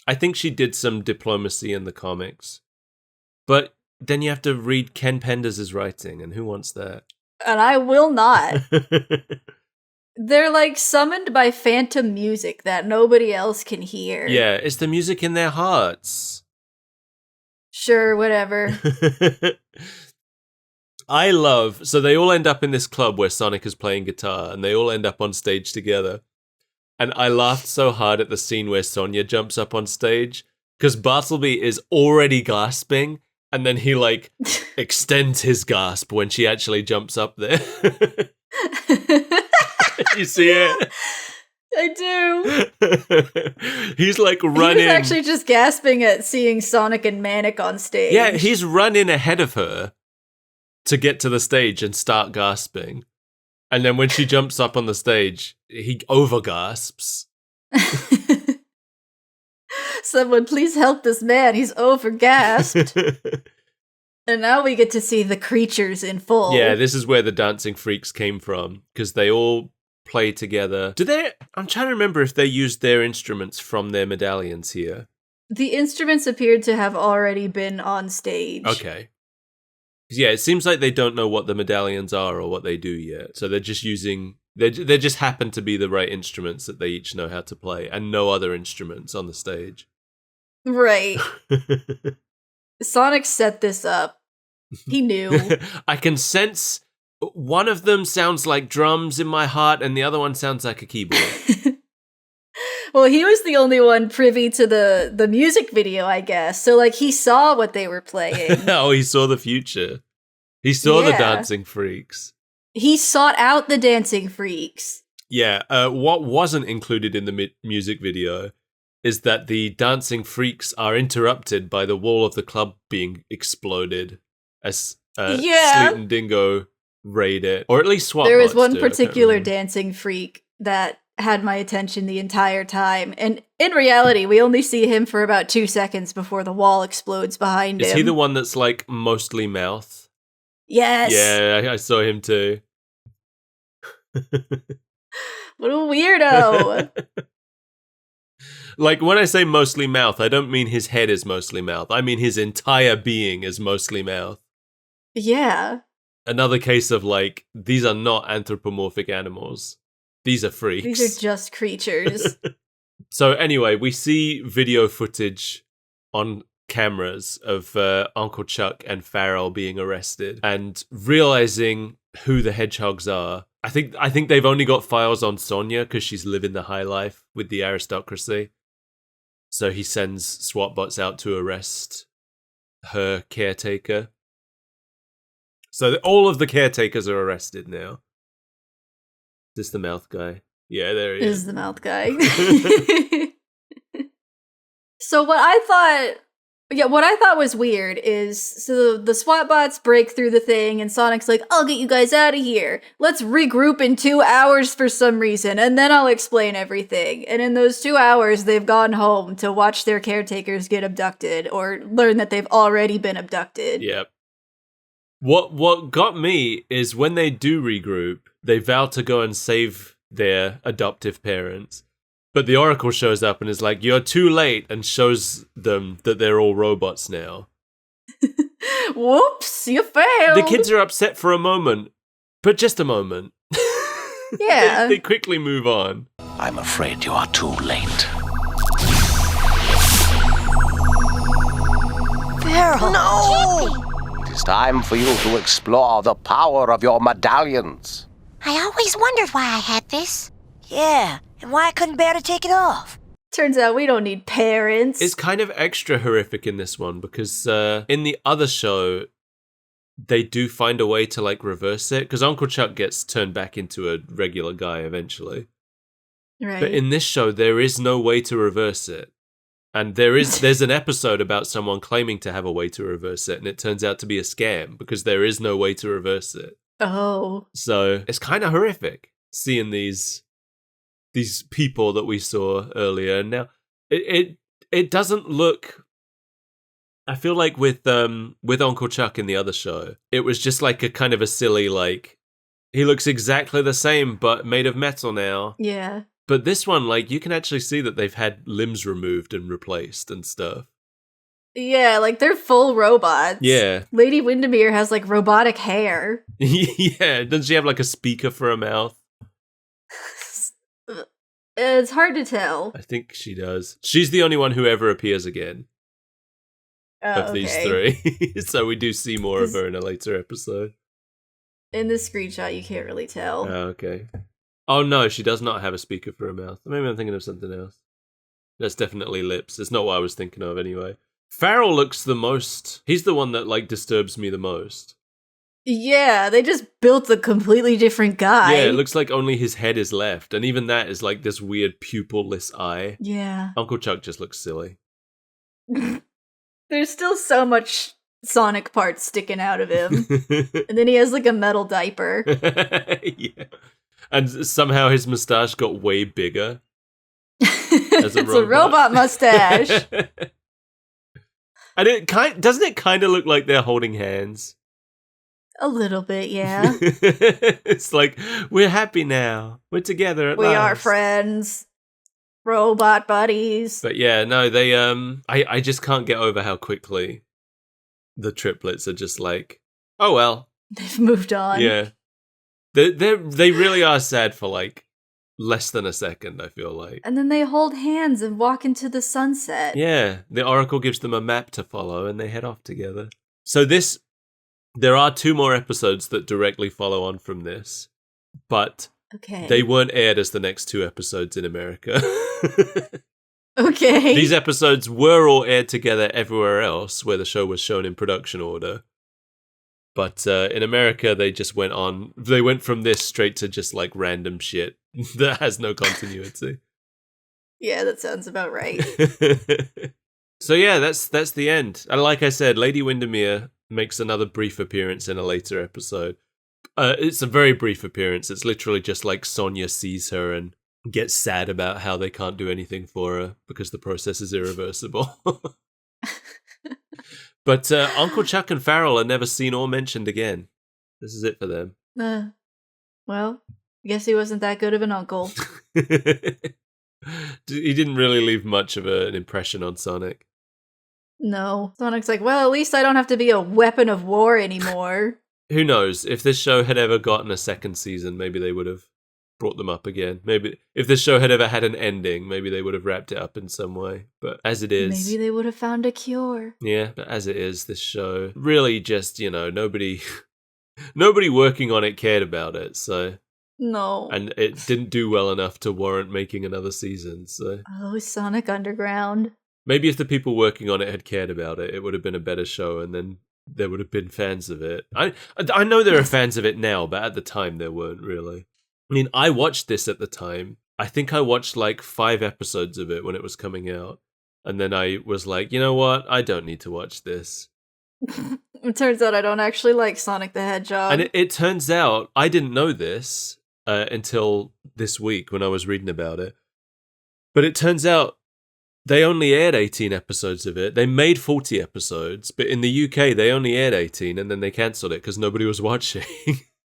I think she did some diplomacy in the comics. But then you have to read Ken Penders' writing, and who wants that? And I will not. They're like summoned by phantom music that nobody else can hear. Yeah, it's the music in their hearts. Sure, whatever. So they all end up in this club where Sonic is playing guitar, and they all end up on stage together. And I laughed so hard at the scene where Sonia jumps up on stage, because Bartleby is already gasping, and then he, like, extends his gasp when she actually jumps up there. You see it? I do. He's, like, running. He was actually just gasping at seeing Sonic and Manic on stage. Yeah, he's running ahead of her to get to the stage and start gasping. And then when she jumps up on the stage, he overgasps. Someone please help this man, he's overgasped. And now we get to see the creatures in full. Yeah, this is where the dancing freaks came from, because they all play together. I'm trying to remember if they used their instruments from their medallions here. The instruments appeared to have already been on stage. Okay. Yeah, it seems like they don't know what the medallions are or what they do yet. So they're just using... They just happen to be the right instruments that they each know how to play, and no other instruments on the stage. Right. Sonic set this up. He knew. I can sense one of them sounds like drums in my heart, and the other one sounds like a keyboard. Well, he was the only one privy to the music video, I guess. So, like, he saw what they were playing. Oh, he saw the future. He saw the Yeah. dancing freaks. He sought out the dancing freaks. Yeah, what wasn't included in the music video is that the dancing freaks are interrupted by the wall of the club being exploded as Yeah. Sleet and Dingo raid it. Or at least SWAT There was bots one do, I can't particular remember. dancing freak that had my attention the entire time. And in reality, we only see him for about 2 seconds before the wall explodes behind him. Is he the one that's like mostly mouth? Yes. Yeah, I saw him too. What a weirdo. Like, when I say mostly mouth, I don't mean his head is mostly mouth. I mean his entire being is mostly mouth. Yeah. Another case of, like, these are not anthropomorphic animals. These are freaks. These are just creatures. So anyway, we see video footage on cameras of Uncle Chuck and Farrell being arrested and realizing who the hedgehogs are. I think they've only got files on Sonia because she's living the high life with the aristocracy. So he sends SWAT bots out to arrest her caretaker. So all of the caretakers are arrested now. Is this the mouth guy? Yeah, there he Is is. the mouth guy. So what I thought was weird is, so the SWAT bots break through the thing and Sonic's like, I'll get you guys out of here. Let's regroup in 2 hours for some reason, and then I'll explain everything. And in those 2 hours, they've gone home to watch their caretakers get abducted or learn that they've already been abducted. Yep. What got me is when they do regroup, they vow to go and save their adoptive parents. But the Oracle shows up and is like, you're too late, and shows them that they're all robots now. Whoops, you failed. The kids are upset for a moment, but just a moment. Yeah. They quickly move on. I'm afraid you are too late. Farrell. No! It is time for you to explore the power of your medallions. I always wondered why I had this. Yeah, and why I couldn't bear to take it off. Turns out we don't need parents. It's kind of extra horrific in this one because in the other show, they do find a way to like reverse it because Uncle Chuck gets turned back into a regular guy eventually. Right. But in this show, there is no way to reverse it. And there's an episode about someone claiming to have a way to reverse it, and it turns out to be a scam because there is no way to reverse it. Oh. So it's kind of horrific seeing these people that we saw earlier. And now it doesn't look. I feel like with Uncle Chuck in the other show, it was just like a kind of a silly like he looks exactly the same but made of metal now. Yeah. But this one, like, you can actually see that they've had limbs removed and replaced and stuff. Yeah, like they're full robots. Yeah. Lady Windermere has like robotic hair. Yeah. Doesn't she have like a speaker for a mouth? It's hard to tell. I think she does. She's the only one who ever appears again of these three. So we do see more of her in a later episode. In this screenshot, you can't really tell. Oh, okay. Oh, no, she does not have a speaker for a mouth. Maybe I'm thinking of something else. That's definitely lips. It's not what I was thinking of anyway. Farrell looks the most... He's the one that, like, disturbs me the most. Yeah, they just built a completely different guy. Yeah, it looks like only his head is left. And even that is, like, this weird pupil-less eye. Yeah. Uncle Chuck just looks silly. There's still so much Sonic parts sticking out of him. And then he has, like, a metal diaper. Yeah. And somehow his mustache got way bigger. as a It's a robot mustache. And doesn't it kind of look like they're holding hands? A little bit, yeah. It's like, we're happy now. We're together at We last. are friends. Robot buddies. But yeah, no, they I just can't get over how quickly the triplets are just like, oh well. They've moved on. Yeah. They really are sad for like less than a second, I feel like. And then they hold hands and walk into the sunset. Yeah, the Oracle gives them a map to follow and they head off together. So there are 2 more episodes that directly follow on from this, but Okay. they weren't aired as the next 2 episodes in America. Okay. These episodes were all aired together everywhere else where the show was shown in production order. But in America, they went from this straight to just like random shit that has no continuity. Yeah, that sounds about right. So yeah, that's the end. And like I said, Lady Windermere makes another brief appearance in a later episode. It's a very brief appearance. It's literally just like Sonia sees her and gets sad about how they can't do anything for her because the process is irreversible. But Uncle Chuck and Farrell are never seen or mentioned again. This is it for them. Well, I guess he wasn't that good of an uncle. He didn't really leave much of an impression on Sonic. No. Sonic's like, well, at least I don't have to be a weapon of war anymore. Who knows? If this show had ever gotten a second season, maybe they would have brought them up again. Maybe if this show had ever had an ending, maybe they would have wrapped it up in some way. But as it is... Maybe they would have found a cure. Yeah, but as it is, this show really just, nobody working on it cared about it, so... No. And it didn't do well enough to warrant making another season, so... Oh, Sonic Underground. Maybe if the people working on it had cared about it, it would have been a better show, and then there would have been fans of it. I know there are fans of it now, but at the time there weren't really. I mean, I watched this at the time. I think I watched like 5 episodes of it when it was coming out. And then I was like, you know what? I don't need to watch this. It turns out I don't actually like Sonic the Hedgehog. And it turns out, I didn't know this until this week when I was reading about it. But it turns out they only aired 18 episodes of it. They made 40 episodes, but in the UK they only aired 18 and then they cancelled it because nobody was watching.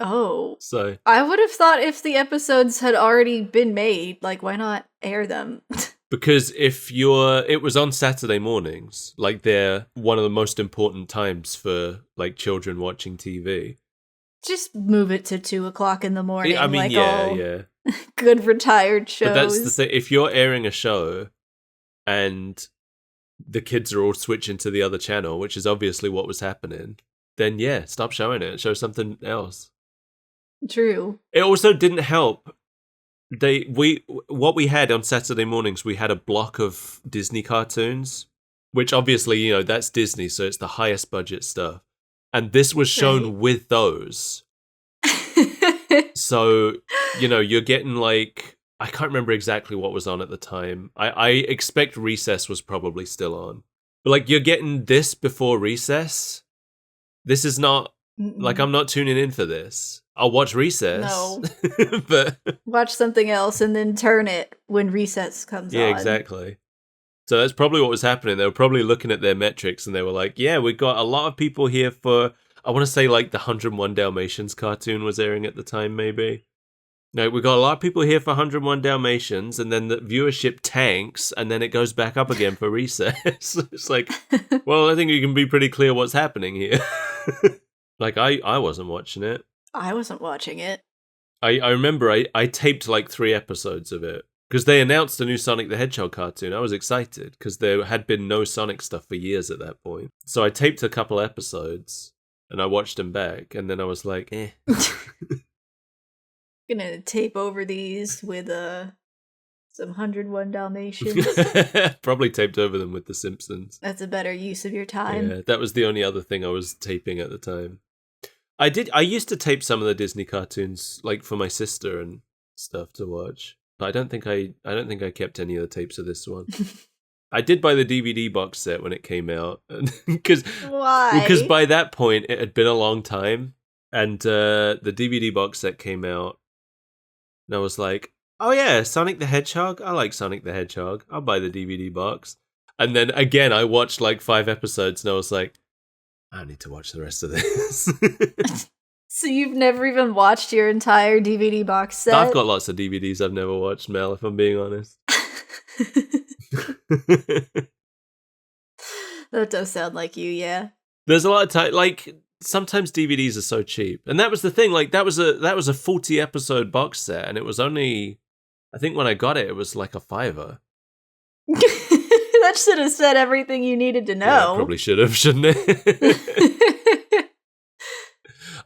Oh. So I would have thought if the episodes had already been made, like, why not air them? because it was on Saturday mornings, like they're one of the most important times for like children watching TV. Just move it to 2 o'clock in the morning. I mean, like yeah, all yeah. good retired shows. But that's the thing. If you're airing a show and the kids are all switching to the other channel, which is obviously what was happening, then yeah, stop showing it. Show something else. True. It also didn't help. What we had on Saturday mornings, we had a block of Disney cartoons, which obviously, that's Disney, so it's the highest budget stuff. And this was shown with those. So, you're getting like, I can't remember exactly what was on at the time. I expect Recess was probably still on. But like, you're getting this before Recess. This is not, like, I'm not tuning in for this. I'll watch Recess. No. But Watch something else and then turn it when Recess comes on. yeah, exactly. So that's probably what was happening. They were probably looking at their metrics and they were like, yeah, we got a lot of people here for, I want to say like the 101 Dalmatians cartoon was airing at the time, maybe. No, we got a lot of people here for 101 Dalmatians, and then the viewership tanks, and then it goes back up again for Recess. It's like, well, I think you can be pretty clear what's happening here. Like, I wasn't watching it. I wasn't watching it. I remember I taped like 3 episodes of it, because they announced a new Sonic the Hedgehog cartoon. I was excited, because there had been no Sonic stuff for years at that point. So I taped a couple episodes, and I watched them back, and then I was like, eh. Gonna tape over these with some 101 Dalmatians. Probably taped over them with The Simpsons. That's a better use of your time. Yeah, that was the only other thing I was taping at the time. I used to tape some of the Disney cartoons, like for my sister and stuff to watch. But I don't think I kept any of the tapes of this one. I did buy the DVD box set when it came out, Why? because by that point it had been a long time, and the DVD box set came out, and I was like, oh yeah, Sonic the Hedgehog. I like Sonic the Hedgehog. I'll buy the DVD box. And then again, I watched like 5 episodes and I was like, I don't need to watch the rest of this. So you've never even watched your entire DVD box set? I've got lots of DVDs I've never watched, Mel, if I'm being honest. That does sound like you, yeah. There's a lot of time, like sometimes DVDs are so cheap, and that was the thing. Like that was a 40 episode box set, and it was only, I think when I got it, it was like a $5. That should have said everything you needed to Yeah, know. probably should have, shouldn't it?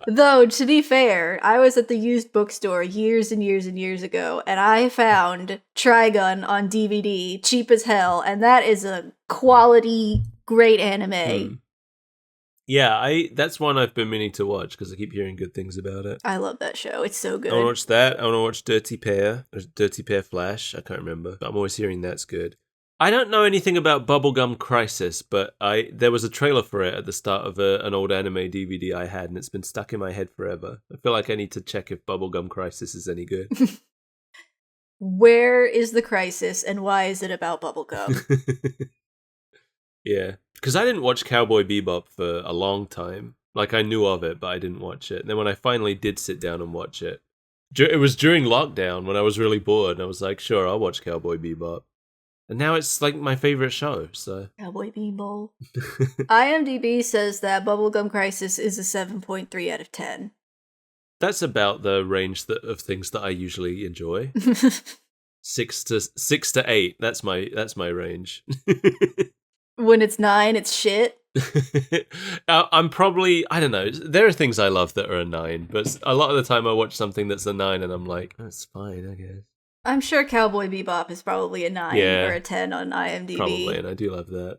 Though, to be fair, I was at the used bookstore years and years and years ago, and I found Trigun on DVD, cheap as hell, and that is a quality, great anime. Yeah, that's one I've been meaning to watch because I keep hearing good things about it. I love that show. It's so good. I want to watch that. I want to watch Dirty Pair, or Dirty Pair Flash. I can't remember, but I'm always hearing that's good. I don't know anything about Bubblegum Crisis, but there was a trailer for it at the start of an old anime DVD I had, and it's been stuck in my head forever. I feel like I need to check if Bubblegum Crisis is any good. Where is the crisis, and why is it about bubblegum? Yeah, because I didn't watch Cowboy Bebop for a long time. Like, I knew of it, but I didn't watch it. And then when I finally did sit down and watch it, it was during lockdown when I was really bored, and I was like, sure, I'll watch Cowboy Bebop. And now it's like my favorite show, so. Cowboy Bebop. IMDb says that Bubblegum Crisis is a 7.3 out of 10. That's about the range of things that I usually enjoy. 6 to 8. That's my range. When it's 9, it's shit. I'm probably, I don't know. There are things I love that are a 9, but a lot of the time I watch something that's a 9 and I'm like, that's fine, I guess. I'm sure Cowboy Bebop is probably a 9 or a 10 on IMDb. Probably, and I do love that.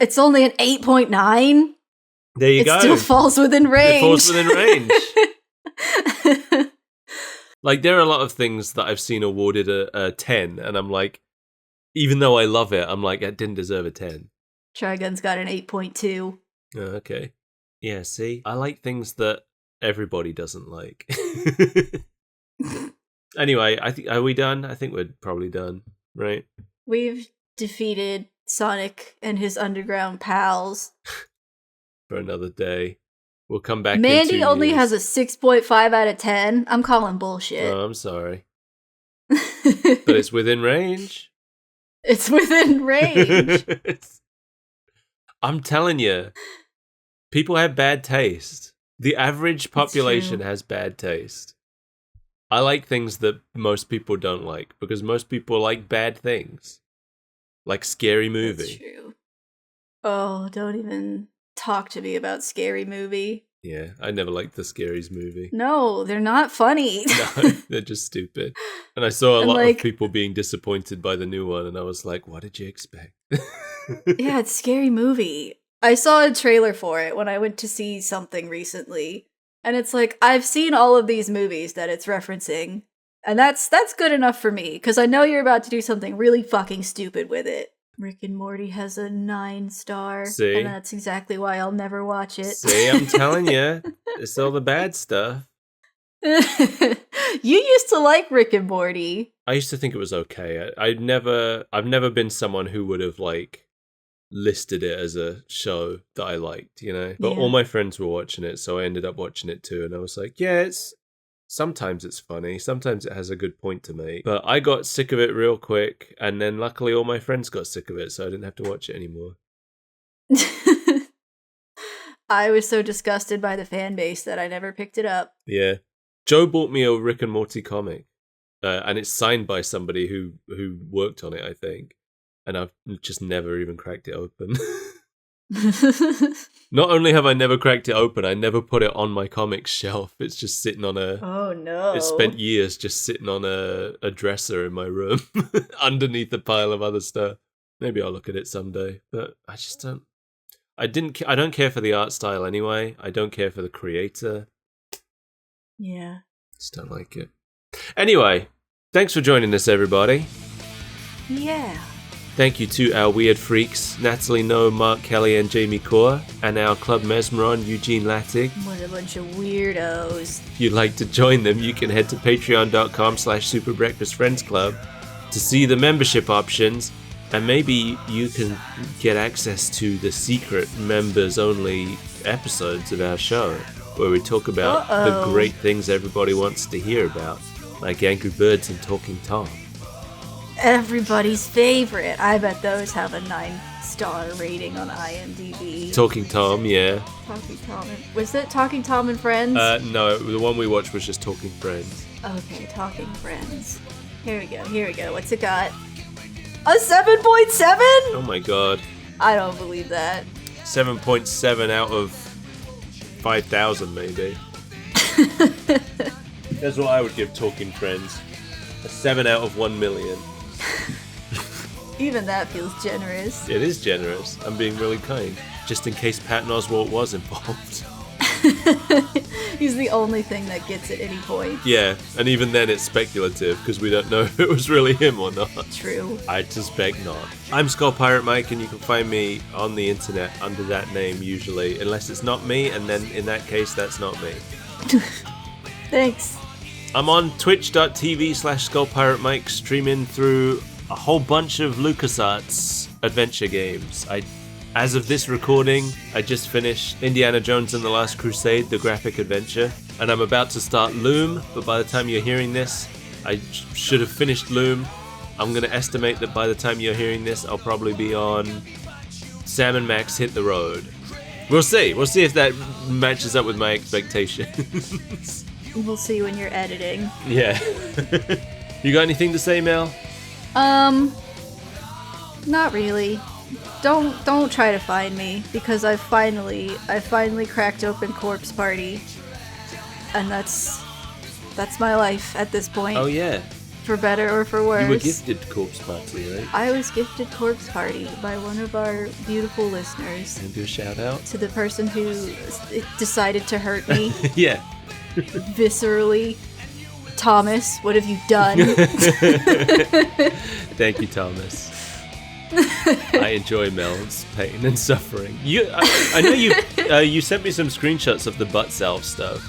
It's only an 8.9. There you go. It still falls within range. It falls within range. Like, there are a lot of things that I've seen awarded a 10, and I'm like, even though I love it, I'm like, it didn't deserve a 10. Trigun's got an 8.2. Oh, okay. Yeah, see? I like things that everybody doesn't like. Anyway, are we done? I think we're probably done, right? We've defeated Sonic and his underground pals. For another day. We'll come back Mandy in 2 only years. has a 6.5 out of 10. I'm calling bullshit. Oh, I'm sorry. But it's within range. It's within range. I'm telling you, people have bad taste. The average population has bad taste. I like things that most people don't like because most people like bad things. Like Scary Movie. That's true. Oh, don't even talk to me about Scary Movie. Yeah, I never liked the Scaries movie. No, they're not funny. No, they're just stupid. And I saw a lot like, of people being disappointed by the new one, and I was like, what did you expect? Yeah, it's Scary Movie. I saw a trailer for it when I went to see something recently. And it's like, I've seen all of these movies that it's referencing. And that's good enough for me, because I know you're about to do something really fucking stupid with it. Rick and Morty has a 9-star. See? And that's exactly why I'll never watch it. See, I'm telling you, it's all the bad stuff. You used to like Rick and Morty. I used to think it was okay. I've never been someone who would have like listed it as a show that I liked, you know. But Yeah. all my friends were watching it, so I ended up watching it too. And I was like, yeah, sometimes it's funny, sometimes it has a good point to make. But I got sick of it real quick, and then luckily all my friends got sick of it, so I didn't have to watch it anymore. I was so disgusted by the fan base that I never picked it up. Yeah, Joe bought me a Rick and Morty comic, and it's signed by somebody who worked on it, I think. And I've just never even cracked it open. Not only have I never cracked it open, I never put it on my comics shelf. It's just sitting on Oh no. It spent years just sitting on a dresser in my room underneath a pile of other stuff. Maybe I'll look at it someday, but I just don't. I don't care for the art style anyway. I don't care for the creator. Yeah. Just don't like it. Anyway, thanks for joining us, everybody. Yeah. Thank you to our weird freaks, Natalie No, Mark Kelly, and Jamie Core, and our Club Mesmeron, Eugene Lattig. What a bunch of weirdos. If you'd like to join them, you can head to patreon.com/superbreakfastfriendsclub to see the membership options, and maybe you can get access to the secret members-only episodes of our show, where we talk about the great things everybody wants to hear about, like Angry Birds and Talking Tom. Everybody's favorite. I bet those have a 9-star rating on IMDb. Talking Tom, yeah. Talking Tom. Was it Talking Tom and Friends? No, the one we watched was just Talking Friends. Okay, Talking Friends. Here we go. What's it got? A 7.7? Oh my god. I don't believe that. 7.7 out of 5,000, maybe. That's what I would give Talking Friends. A 7 out of 1 million. Even that feels generous. It is generous. I'm being really kind. Just in case Patton Oswalt was involved. He's the only thing that gets at any point. Yeah, and even then it's speculative, because we don't know if it was really him or not. True. I suspect not. I'm Skull Pirate Mike, and you can find me on the internet under that name usually, unless it's not me, and then in that case, that's not me. Thanks. I'm on twitch.tv/SkullPirateMike, streaming through a whole bunch of LucasArts adventure games. As of this recording, I just finished Indiana Jones and the Last Crusade, the graphic adventure, and I'm about to start Loom, but by the time you're hearing this, I should have finished Loom. I'm going to estimate that by the time you're hearing this, I'll probably be on Sam and Max Hit the Road. We'll see. We'll see if that matches up with my expectations. We'll see when you're editing. Yeah. You got anything to say, Mel? Not really. Don't try to find me, because I finally cracked open Corpse Party, and that's my life at this point. Oh yeah. For better or for worse. You were gifted Corpse Party, right? I was gifted Corpse Party by one of our beautiful listeners. Can I do a shout out? To the person who decided to hurt me. Yeah. Viscerally. Thomas, what have you done? Thank you, Thomas. I enjoy Mel's pain and suffering. I know you sent me some screenshots of the butt salve stuff.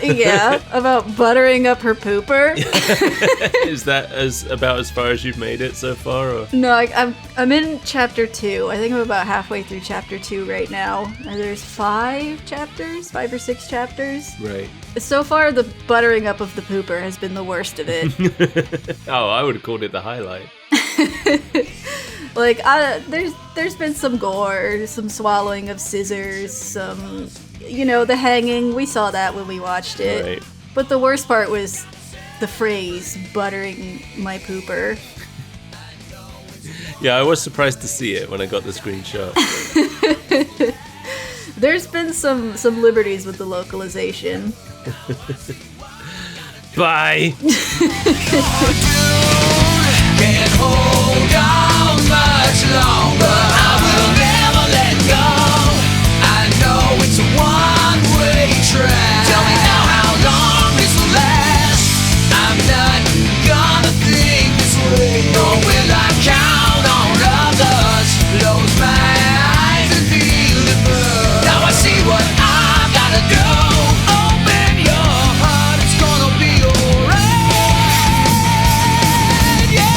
Yeah, about buttering up her pooper. Is that about as far as you've made it so far? Or? No, I'm in chapter 2. I think I'm about halfway through chapter 2 right now. And there's 5 or 6 chapters. Right. So far, the buttering up of the pooper has been the worst of it. Oh, I would have called it the highlight. Like, there's been some gore, some swallowing of scissors, some, the hanging. We saw that when we watched it. Right. But the worst part was the phrase, buttering my pooper. Yeah, I was surprised to see it when I got the screenshot. There's been some liberties with the localization. Bye! Can't hold on much longer. I will never let go. I know it's a one-way track. Tell me now how long this will last. I'm not gonna think this way, nor will I count on others. Close my eyes and feel the burn. Now I see what I've gotta do. Open your heart, it's gonna be alright. Yeah.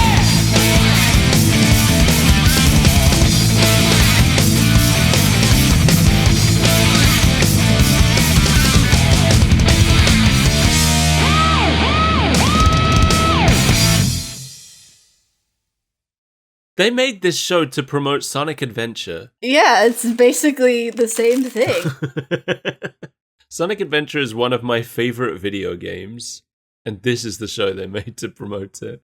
They made this show to promote Sonic Adventure. Yeah, it's basically the same thing. Sonic Adventure is one of my favorite video games, and this is the show they made to promote it.